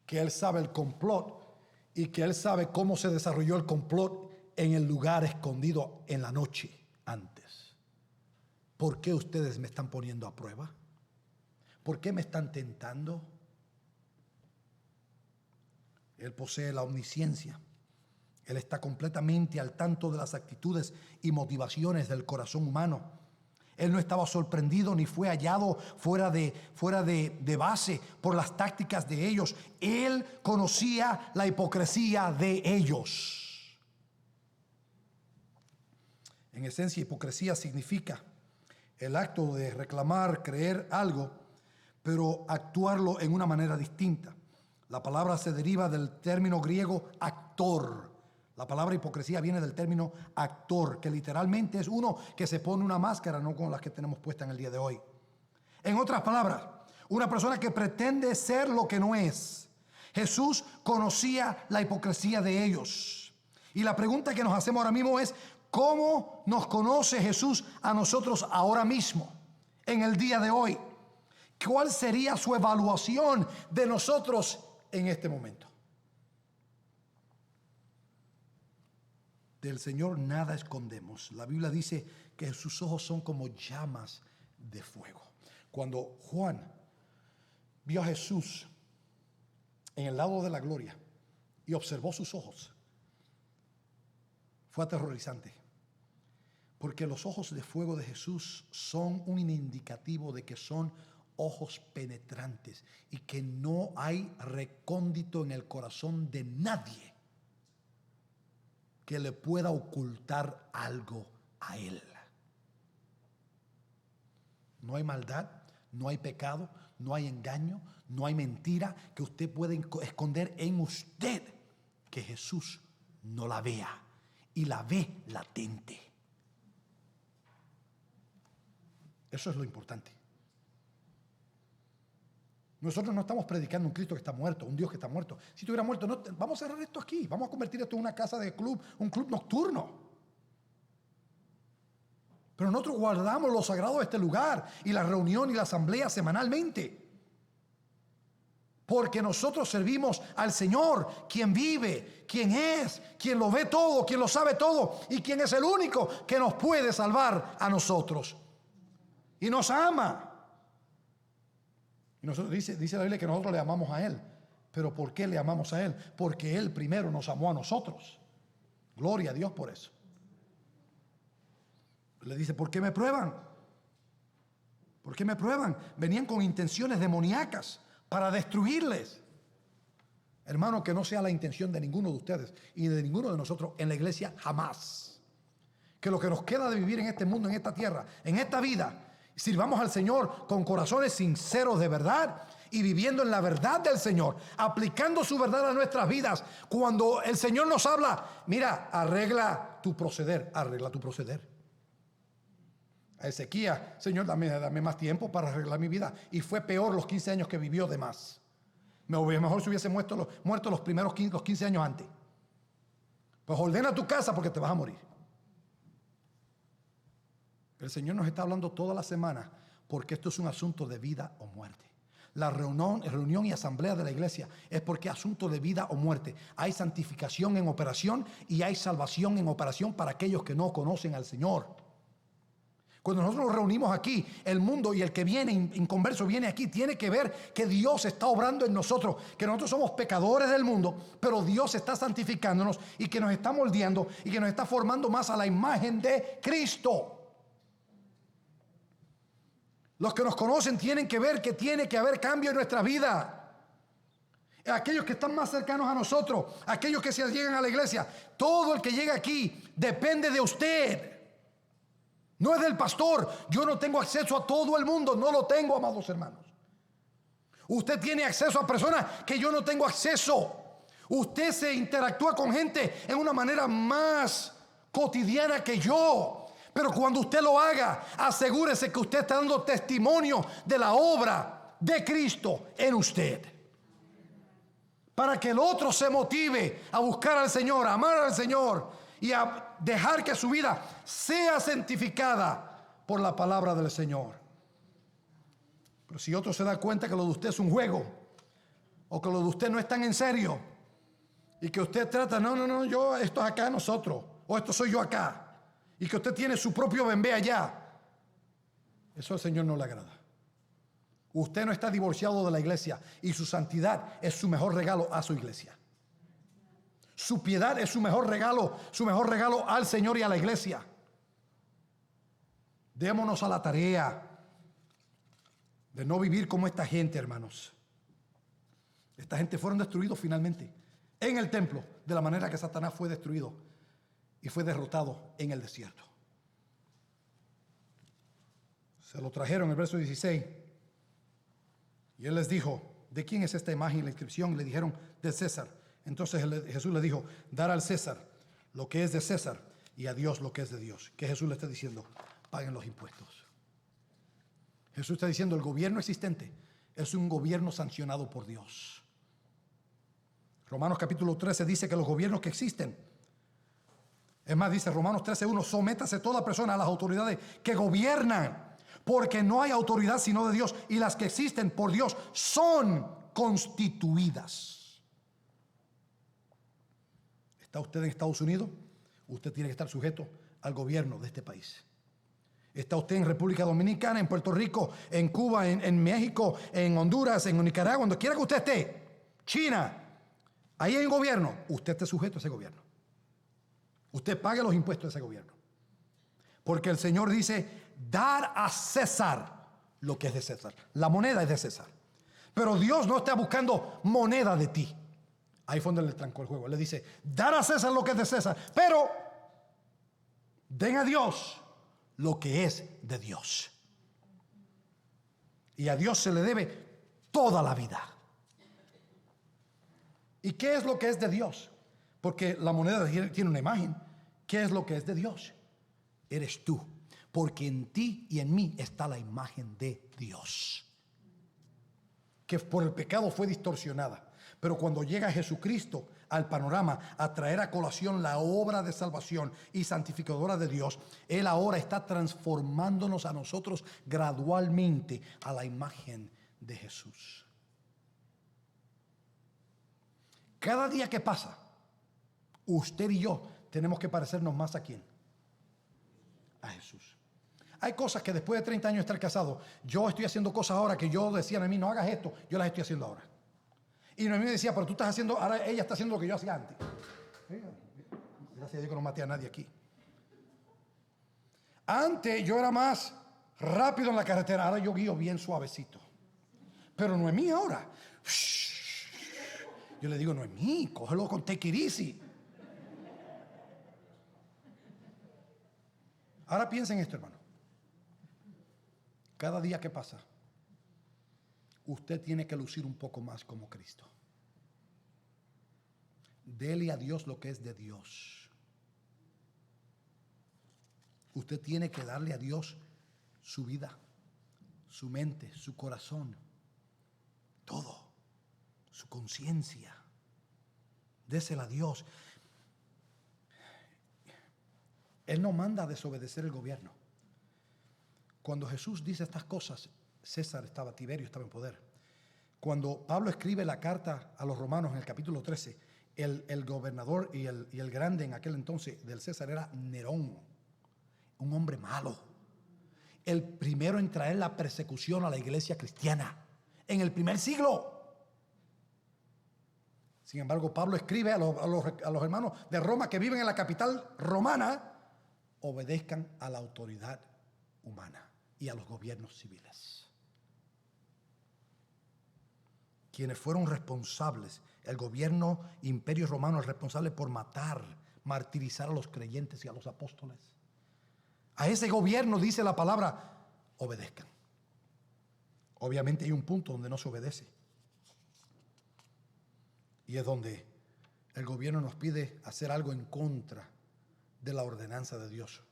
que él sabe el complot y que él sabe cómo se desarrolló el complot en el lugar escondido en la noche antes. ¿Por qué ustedes me están poniendo a prueba? ¿Por qué me están tentando? Él posee la omnisciencia. Él está completamente al tanto de las actitudes y motivaciones del corazón humano. Él no estaba sorprendido ni fue hallado fuera de base por las tácticas de ellos. Él conocía la hipocresía de ellos. En esencia, hipocresía significa el acto de reclamar, creer algo, pero actuarlo en una manera distinta. La palabra se deriva del término griego actor. La palabra hipocresía viene del término actor, que literalmente es uno que se pone una máscara, no como las que tenemos puestas en el día de hoy. En otras palabras, una persona que pretende ser lo que no es. Jesús conocía la hipocresía de ellos. Y la pregunta que nos hacemos ahora mismo es, ¿cómo nos conoce Jesús a nosotros ahora mismo, en el día de hoy? ¿Cuál sería su evaluación de nosotros en este momento? Del Señor nada escondemos. La Biblia dice que sus ojos son como llamas de fuego. Cuando Juan vio a Jesús en el lado de la gloria y observó sus ojos, fue aterrorizante. Porque los ojos de fuego de Jesús son un indicativo de que son ojos penetrantes y que no hay recóndito en el corazón de nadie que le pueda ocultar algo a él. No hay maldad, no hay pecado, no hay engaño, no hay mentira que usted pueda esconder en usted, que Jesús no la vea y la ve latente. Eso es lo importante. Nosotros no estamos predicando un Cristo que está muerto, un Dios que está muerto. Si estuviera muerto, no, vamos a cerrar esto aquí. Vamos a convertir esto en una casa de club, un club nocturno. Pero nosotros guardamos lo sagrado de este lugar y la reunión y la asamblea semanalmente. Porque nosotros servimos al Señor, quien vive, quien es, quien lo ve todo, quien lo sabe todo y quien es el único que nos puede salvar a nosotros. Y nos ama. Y nosotros, dice la Biblia que nosotros le amamos a Él. ¿Pero por qué le amamos a Él? Porque Él primero nos amó a nosotros. Gloria a Dios por eso. Le dice, ¿por qué me prueban? ¿Por qué me prueban? Venían con intenciones demoníacas para destruirles. Hermano, que no sea la intención de ninguno de ustedes y de ninguno de nosotros en la iglesia jamás. Que lo que nos queda de vivir en este mundo, en esta tierra, en esta vida, sirvamos al Señor con corazones sinceros de verdad y viviendo en la verdad del Señor, aplicando su verdad a nuestras vidas. Cuando el Señor nos habla, mira, arregla tu proceder. A Ezequías, Señor, dame más tiempo para arreglar mi vida. Y fue peor los 15 años que vivió de más. Mejor si hubiese muerto los primeros 15 años antes. Pues ordena tu casa porque te vas a morir. El Señor nos está hablando toda la semana porque esto es un asunto de vida o muerte. La reunión y asamblea de la iglesia es porque es asunto de vida o muerte. Hay santificación en operación y hay salvación en operación para aquellos que no conocen al Señor. Cuando nosotros nos reunimos aquí, el mundo y el que viene inconverso viene aquí, tiene que ver que Dios está obrando en nosotros, que nosotros somos pecadores del mundo, pero Dios está santificándonos y que nos está moldeando y que nos está formando más a la imagen de Cristo. Los que nos conocen tienen que ver que tiene que haber cambio en nuestra vida. aquellos que están más cercanos a nosotros, aquellos que se llegan a la iglesia. Todo el que llega aquí depende de usted. No es del pastor. Yo no tengo acceso a todo el mundo. No lo tengo, amados hermanos. Usted tiene acceso a personas que yo no tengo acceso. Usted se interactúa con gente en una manera más cotidiana que yo. Pero cuando usted lo haga, asegúrese que usted está dando testimonio de la obra de Cristo en usted. Para que el otro se motive a buscar al Señor, a amar al Señor y a dejar que su vida sea santificada por la palabra del Señor. Pero si otro se da cuenta que lo de usted es un juego, o que lo de usted no es tan en serio, y que usted trata, no, yo, esto es acá nosotros, o esto soy yo acá, y que usted tiene su propio bembé allá, eso al Señor no le agrada. Usted no está divorciado de la iglesia, y su santidad es su mejor regalo a su iglesia. Su piedad es su mejor regalo al Señor y a la iglesia. Démonos a la tarea de no vivir como esta gente, hermanos. Esta gente fueron destruidos finalmente en el templo, de la manera que Satanás fue destruido y fue derrotado en el desierto. Se lo trajeron en el verso 16. Y él les dijo, ¿de quién es esta imagen y la inscripción? Le dijeron, de César. Entonces Jesús le dijo, dar al César lo que es de César y a Dios lo que es de Dios. ¿Qué Jesús le está diciendo? Paguen los impuestos. Jesús está diciendo, el gobierno existente es un gobierno sancionado por Dios. Romanos capítulo 13 dice que los gobiernos que existen, es más, dice Romanos 13:1, sométase toda persona a las autoridades que gobiernan, porque no hay autoridad sino de Dios, y las que existen por Dios son constituidas. ¿Está usted en Estados Unidos? Usted tiene que estar sujeto al gobierno de este país. ¿Está usted en República Dominicana, en Puerto Rico, en Cuba, en México, en Honduras, en Nicaragua, donde quiera que usted esté? China, ahí hay un gobierno. Usted esté sujeto a ese gobierno. Usted pague los impuestos de ese gobierno. Porque el Señor dice, dar a César lo que es de César. La moneda es de César. Pero Dios no está buscando moneda de ti. Ahí fue donde le trancó el juego. Le dice, dar a César lo que es de César. Pero den a Dios lo que es de Dios. Y a Dios se le debe toda la vida. ¿Y qué es lo que es de Dios? Porque la moneda tiene una imagen. ¿Qué es lo que es de Dios? Eres tú. Porque en ti y en mí está la imagen de Dios, que por el pecado fue distorsionada. Pero cuando llega Jesucristo al panorama a traer a colación la obra de salvación y santificadora de Dios, Él ahora está transformándonos a nosotros gradualmente a la imagen de Jesús. Cada día que pasa, usted y yo tenemos que parecernos más ¿a quién? A Jesús. Hay cosas que después de 30 años de estar casado, yo estoy haciendo cosas ahora que yo decía a mí, no hagas esto, yo las estoy haciendo ahora. Y a mí me decía, pero tú estás haciendo, ahora ella está haciendo lo que yo hacía antes. Gracias a Dios que no maté a nadie aquí. Antes yo era más rápido en la carretera, ahora yo guío bien suavecito. Pero no es mí ahora. Yo le digo, no es mí, cógelo con take it easy. Ahora piensen esto, hermano. Cada día que pasa, usted tiene que lucir un poco más como Cristo. Dele a Dios lo que es de Dios. Usted tiene que darle a Dios su vida, su mente, su corazón, todo, su conciencia. Désela a Dios. Él no manda a desobedecer el gobierno. Cuando Jesús dice estas cosas, Tiberio estaba en poder. Cuando Pablo escribe la carta a los romanos en el capítulo 13, el gobernador y el grande en aquel entonces del César era Nerón, un hombre malo. El primero en traer la persecución a la iglesia cristiana en el primer siglo. Sin embargo, Pablo escribe a los hermanos de Roma que viven en la capital romana, obedezcan a la autoridad humana y a los gobiernos civiles. quienes fueron responsables, el gobierno imperio romano es responsable por matar, martirizar a los creyentes y a los apóstoles. A ese gobierno dice la palabra, obedezcan. Obviamente hay un punto donde no se obedece. Y es donde el gobierno nos pide hacer algo en contra de la ordenanza de Dios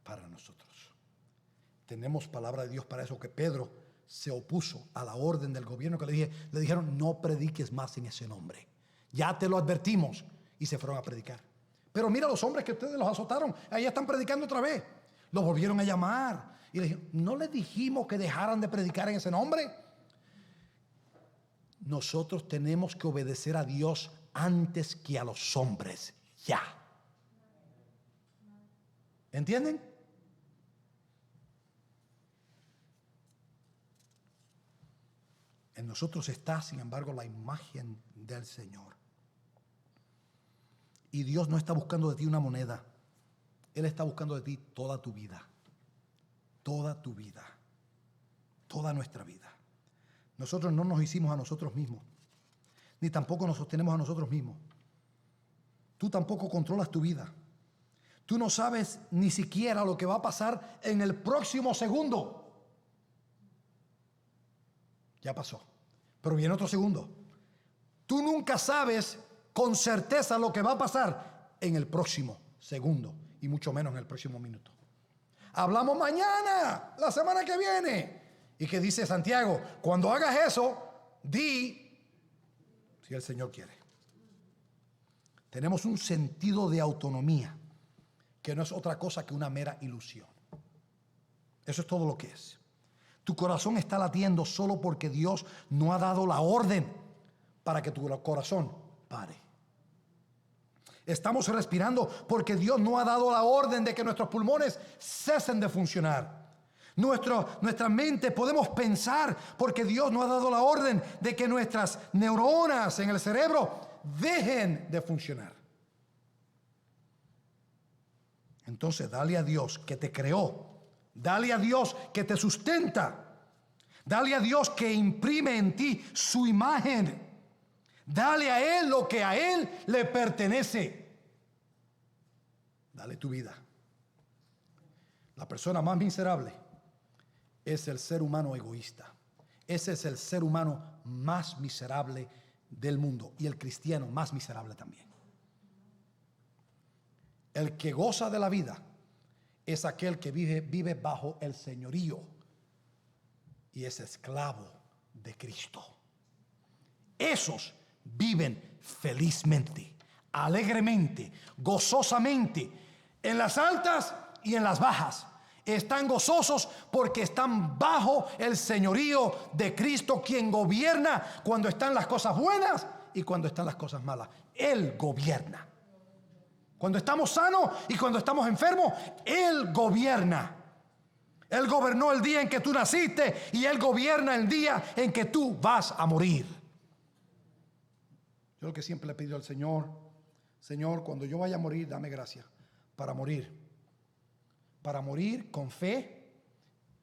para nosotros. Tenemos palabra de Dios para eso, que Pedro se opuso a la orden del gobierno, que le dijeron, no prediques más en ese nombre. Ya te lo advertimos, y se fueron a predicar. Pero mira los hombres que ustedes los azotaron, ahí están predicando otra vez. Los volvieron a llamar y le dijeron, ¿no les dijimos que dejaran de predicar en ese nombre? Nosotros tenemos que obedecer a Dios antes que a los hombres. Ya. ¿Entienden? En nosotros está, sin embargo, la imagen del Señor. Y Dios no está buscando de ti una moneda. Él está buscando de ti toda tu vida. Toda tu vida. Toda nuestra vida. Nosotros no nos hicimos a nosotros mismos. Ni tampoco nos sostenemos a nosotros mismos. Tú tampoco controlas tu vida. Tú no sabes ni siquiera lo que va a pasar en el próximo segundo. Ya pasó. Pero viene otro segundo. Tú nunca sabes con certeza lo que va a pasar en el próximo segundo. Y mucho menos en el próximo minuto. Hablamos mañana, la semana que viene. ¿Y qué dice Santiago? Cuando hagas eso, di, si el Señor quiere. Tenemos un sentido de autonomía que no es otra cosa que una mera ilusión. Eso es todo lo que es. Tu corazón está latiendo solo porque Dios no ha dado la orden para que tu corazón pare. Estamos respirando porque Dios no ha dado la orden de que nuestros pulmones cesen de funcionar. Nuestra mente podemos pensar porque Dios no ha dado la orden de que nuestras neuronas en el cerebro dejen de funcionar. Entonces dale a Dios que te creó, dale a Dios que te sustenta, dale a Dios que imprime en ti su imagen, dale a Él lo que a Él le pertenece. Dale tu vida. La persona más miserable es el ser humano egoísta. Ese es el ser humano más miserable del mundo y el cristiano más miserable también. El que goza de la vida es aquel que vive bajo el señorío y es esclavo de Cristo. Esos viven felizmente, alegremente, gozosamente, en las altas y en las bajas. Están gozosos porque están bajo el señorío de Cristo, quien gobierna cuando están las cosas buenas y cuando están las cosas malas. Él gobierna. Cuando estamos sanos y cuando estamos enfermos, Él gobierna. Él gobernó el día en que tú naciste y Él gobierna el día en que tú vas a morir. Yo lo que siempre le pido al Señor, Señor, cuando yo vaya a morir, dame gracia para morir. Para morir con fe,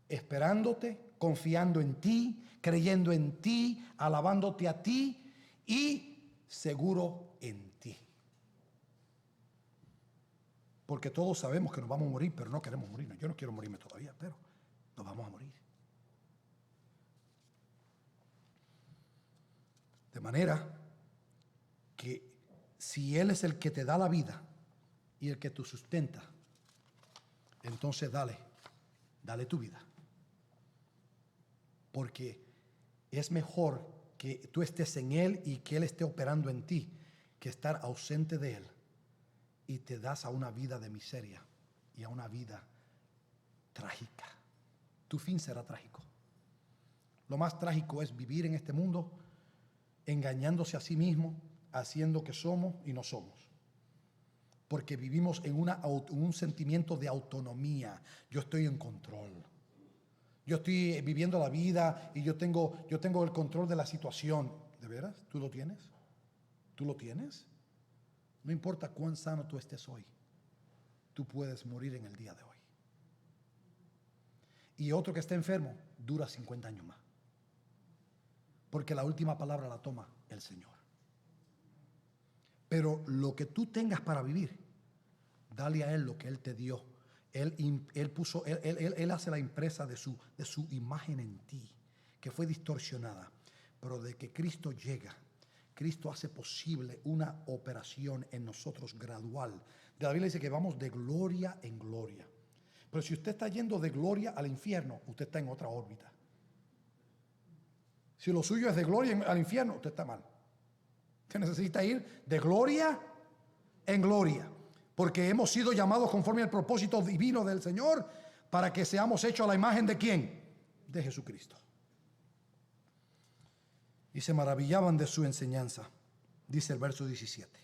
esperándote, confiando en ti, creyendo en ti, alabándote a ti y seguro en ti. Porque todos sabemos que nos vamos a morir, pero no queremos morirnos. Yo no quiero morirme todavía, pero nos vamos a morir. De manera que si Él es el que te da la vida y el que te sustenta, entonces dale tu vida. Porque es mejor que tú estés en Él y que Él esté operando en ti, que estar ausente de Él y te das a una vida de miseria y a una vida trágica. Tu fin será trágico. Lo más trágico es vivir en este mundo engañándose a sí mismo, haciendo que somos y no somos. Porque vivimos en un sentimiento de autonomía. Yo estoy en control. Yo estoy viviendo la vida y yo tengo el control de la situación. ¿De veras? ¿Tú lo tienes? ¿Tú lo tienes? No importa cuán sano tú estés hoy, tú puedes morir en el día de hoy. Y otro que esté enfermo dura 50 años más. porque la última palabra la toma el Señor. Pero lo que tú tengas para vivir, dale a Él lo que Él te dio. Él hace la impresa de su imagen en ti, que fue distorsionada. Pero de que Cristo llega, Cristo hace posible una operación en nosotros gradual. La Biblia dice que vamos de gloria en gloria. Pero si usted está yendo de gloria al infierno, usted está en otra órbita. Si lo suyo es de gloria al infierno, usted está mal. Usted necesita ir de gloria en gloria, porque hemos sido llamados conforme al propósito divino del Señor para que seamos hechos a la imagen de ¿quién? De Jesucristo. Y se maravillaban de su enseñanza, dice el verso 17.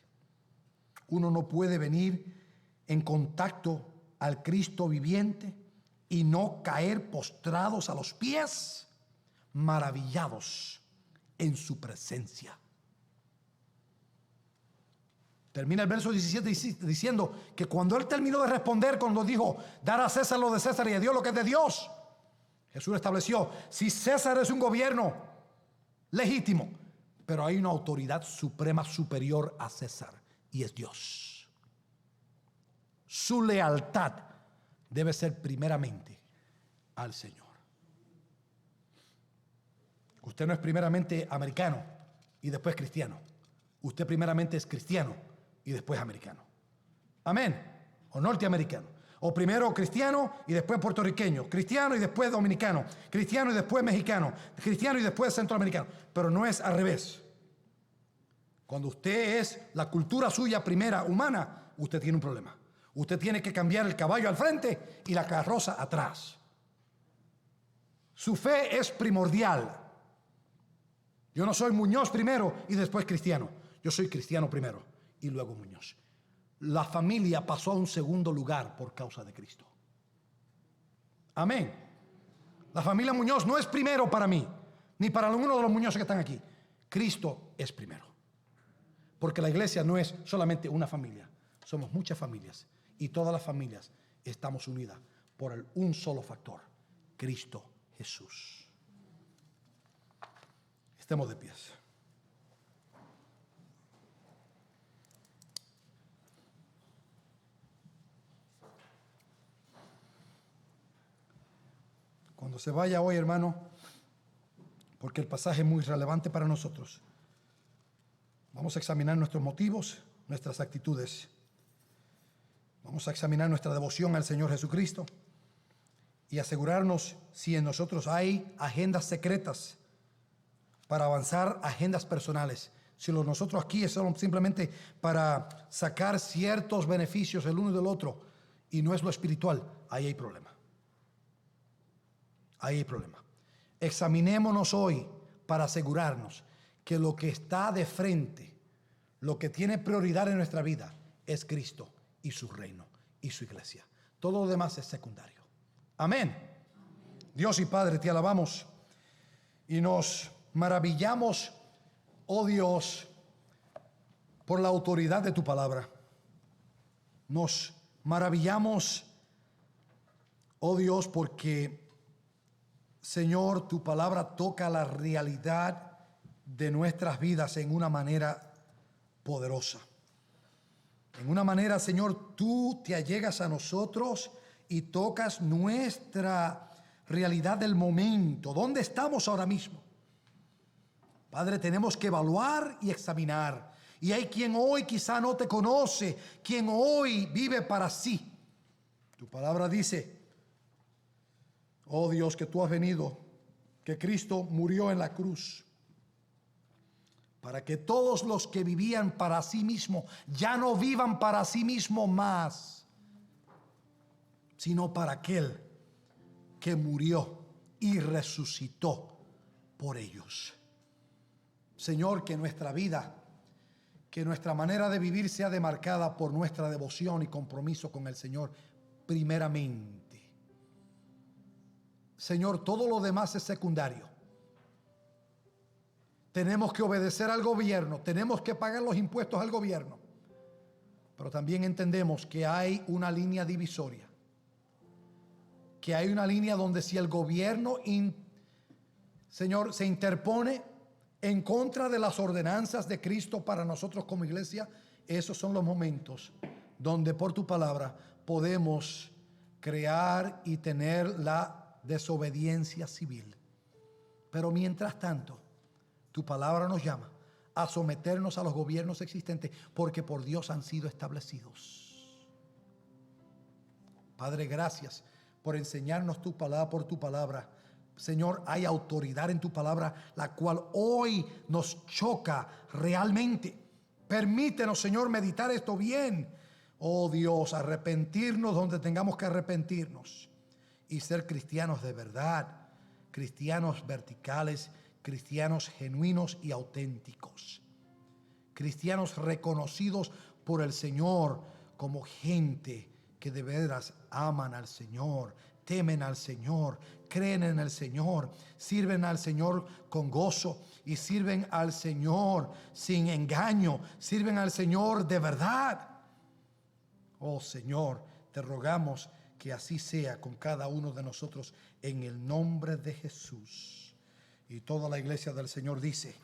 Uno no puede venir en contacto al Cristo viviente y no caer postrados a los pies, maravillados en su presencia. Termina el verso 17 diciendo que cuando él terminó de responder, cuando dijo dar a César lo de César y a Dios lo que es de Dios, Jesús estableció: si César es un gobierno legítimo, pero hay una autoridad suprema superior a César, y es Dios. Su lealtad debe ser primeramente al Señor. Usted no es primeramente americano y después cristiano. Usted primeramente es cristiano y después americano. Amén. O norteamericano. O primero cristiano y después puertorriqueño. Cristiano y después dominicano. Cristiano y después mexicano. Cristiano y después centroamericano. Pero no es al revés. Cuando usted es la cultura suya primera humana, usted tiene un problema. Usted tiene que cambiar el caballo al frente y la carroza atrás. Su fe es primordial. Yo no soy Muñoz primero y después cristiano. Yo soy cristiano primero y luego Muñoz. La familia pasó a un segundo lugar por causa de Cristo. Amén. La familia Muñoz no es primero para mí, ni para alguno de los Muñoz que están aquí. Cristo es primero. Porque la iglesia no es solamente una familia. Somos muchas familias. Y todas las familias estamos unidas por un solo factor: Cristo Jesús. Estemos de pies. Cuando se vaya hoy, hermano, porque el pasaje es muy relevante para nosotros, vamos a examinar nuestros motivos, nuestras actitudes. Vamos a examinar nuestra devoción al Señor Jesucristo y asegurarnos si en nosotros hay agendas secretas para avanzar, agendas personales. Si lo nosotros aquí es simplemente para sacar ciertos beneficios el uno del otro y no es lo espiritual, ahí hay problema. Ahí hay problema. Examinémonos hoy para asegurarnos que lo que está de frente, lo que tiene prioridad en nuestra vida, es Cristo y su reino y su iglesia. Todo lo demás es secundario. Amén. Dios y Padre, te alabamos y nos maravillamos, oh Dios, por la autoridad de tu palabra. Nos maravillamos, oh Dios, porque, Señor, tu palabra toca la realidad de nuestras vidas en una manera poderosa. En una manera, Señor, tú te allegas a nosotros y tocas nuestra realidad del momento. ¿Dónde estamos ahora mismo? Padre, tenemos que evaluar y examinar. Y hay quien hoy quizá no te conoce, quien hoy vive para sí. Tu palabra dice: oh Dios, que tú has venido, que Cristo murió en la cruz, para que todos los que vivían para sí mismo ya no vivan para sí mismo más, sino para aquel que murió y resucitó por ellos. Señor, que nuestra vida, que nuestra manera de vivir sea demarcada por nuestra devoción y compromiso con el Señor primeramente. Señor, todo lo demás es secundario. Tenemos que obedecer al gobierno, tenemos que pagar los impuestos al gobierno, pero también entendemos que hay una línea divisoria, que hay una línea donde si el gobierno, Señor, se interpone, en contra de las ordenanzas de Cristo para nosotros como iglesia, esos son los momentos donde por tu palabra podemos crear y tener la desobediencia civil. Pero mientras tanto, tu palabra nos llama a someternos a los gobiernos existentes porque por Dios han sido establecidos. Padre, gracias por enseñarnos tu palabra por tu palabra. Señor, hay autoridad en tu palabra, la cual hoy nos choca realmente. Permítenos, Señor, meditar esto bien. Oh Dios, arrepentirnos donde tengamos que arrepentirnos y ser cristianos de verdad, cristianos verticales, cristianos genuinos y auténticos, cristianos reconocidos por el Señor como gente que de veras aman al Señor, temen al Señor, creen en el Señor, sirven al Señor con gozo y sirven al Señor sin engaño, sirven al Señor de verdad. Oh Señor, te rogamos que así sea con cada uno de nosotros en el nombre de Jesús. Y toda la iglesia del Señor dice: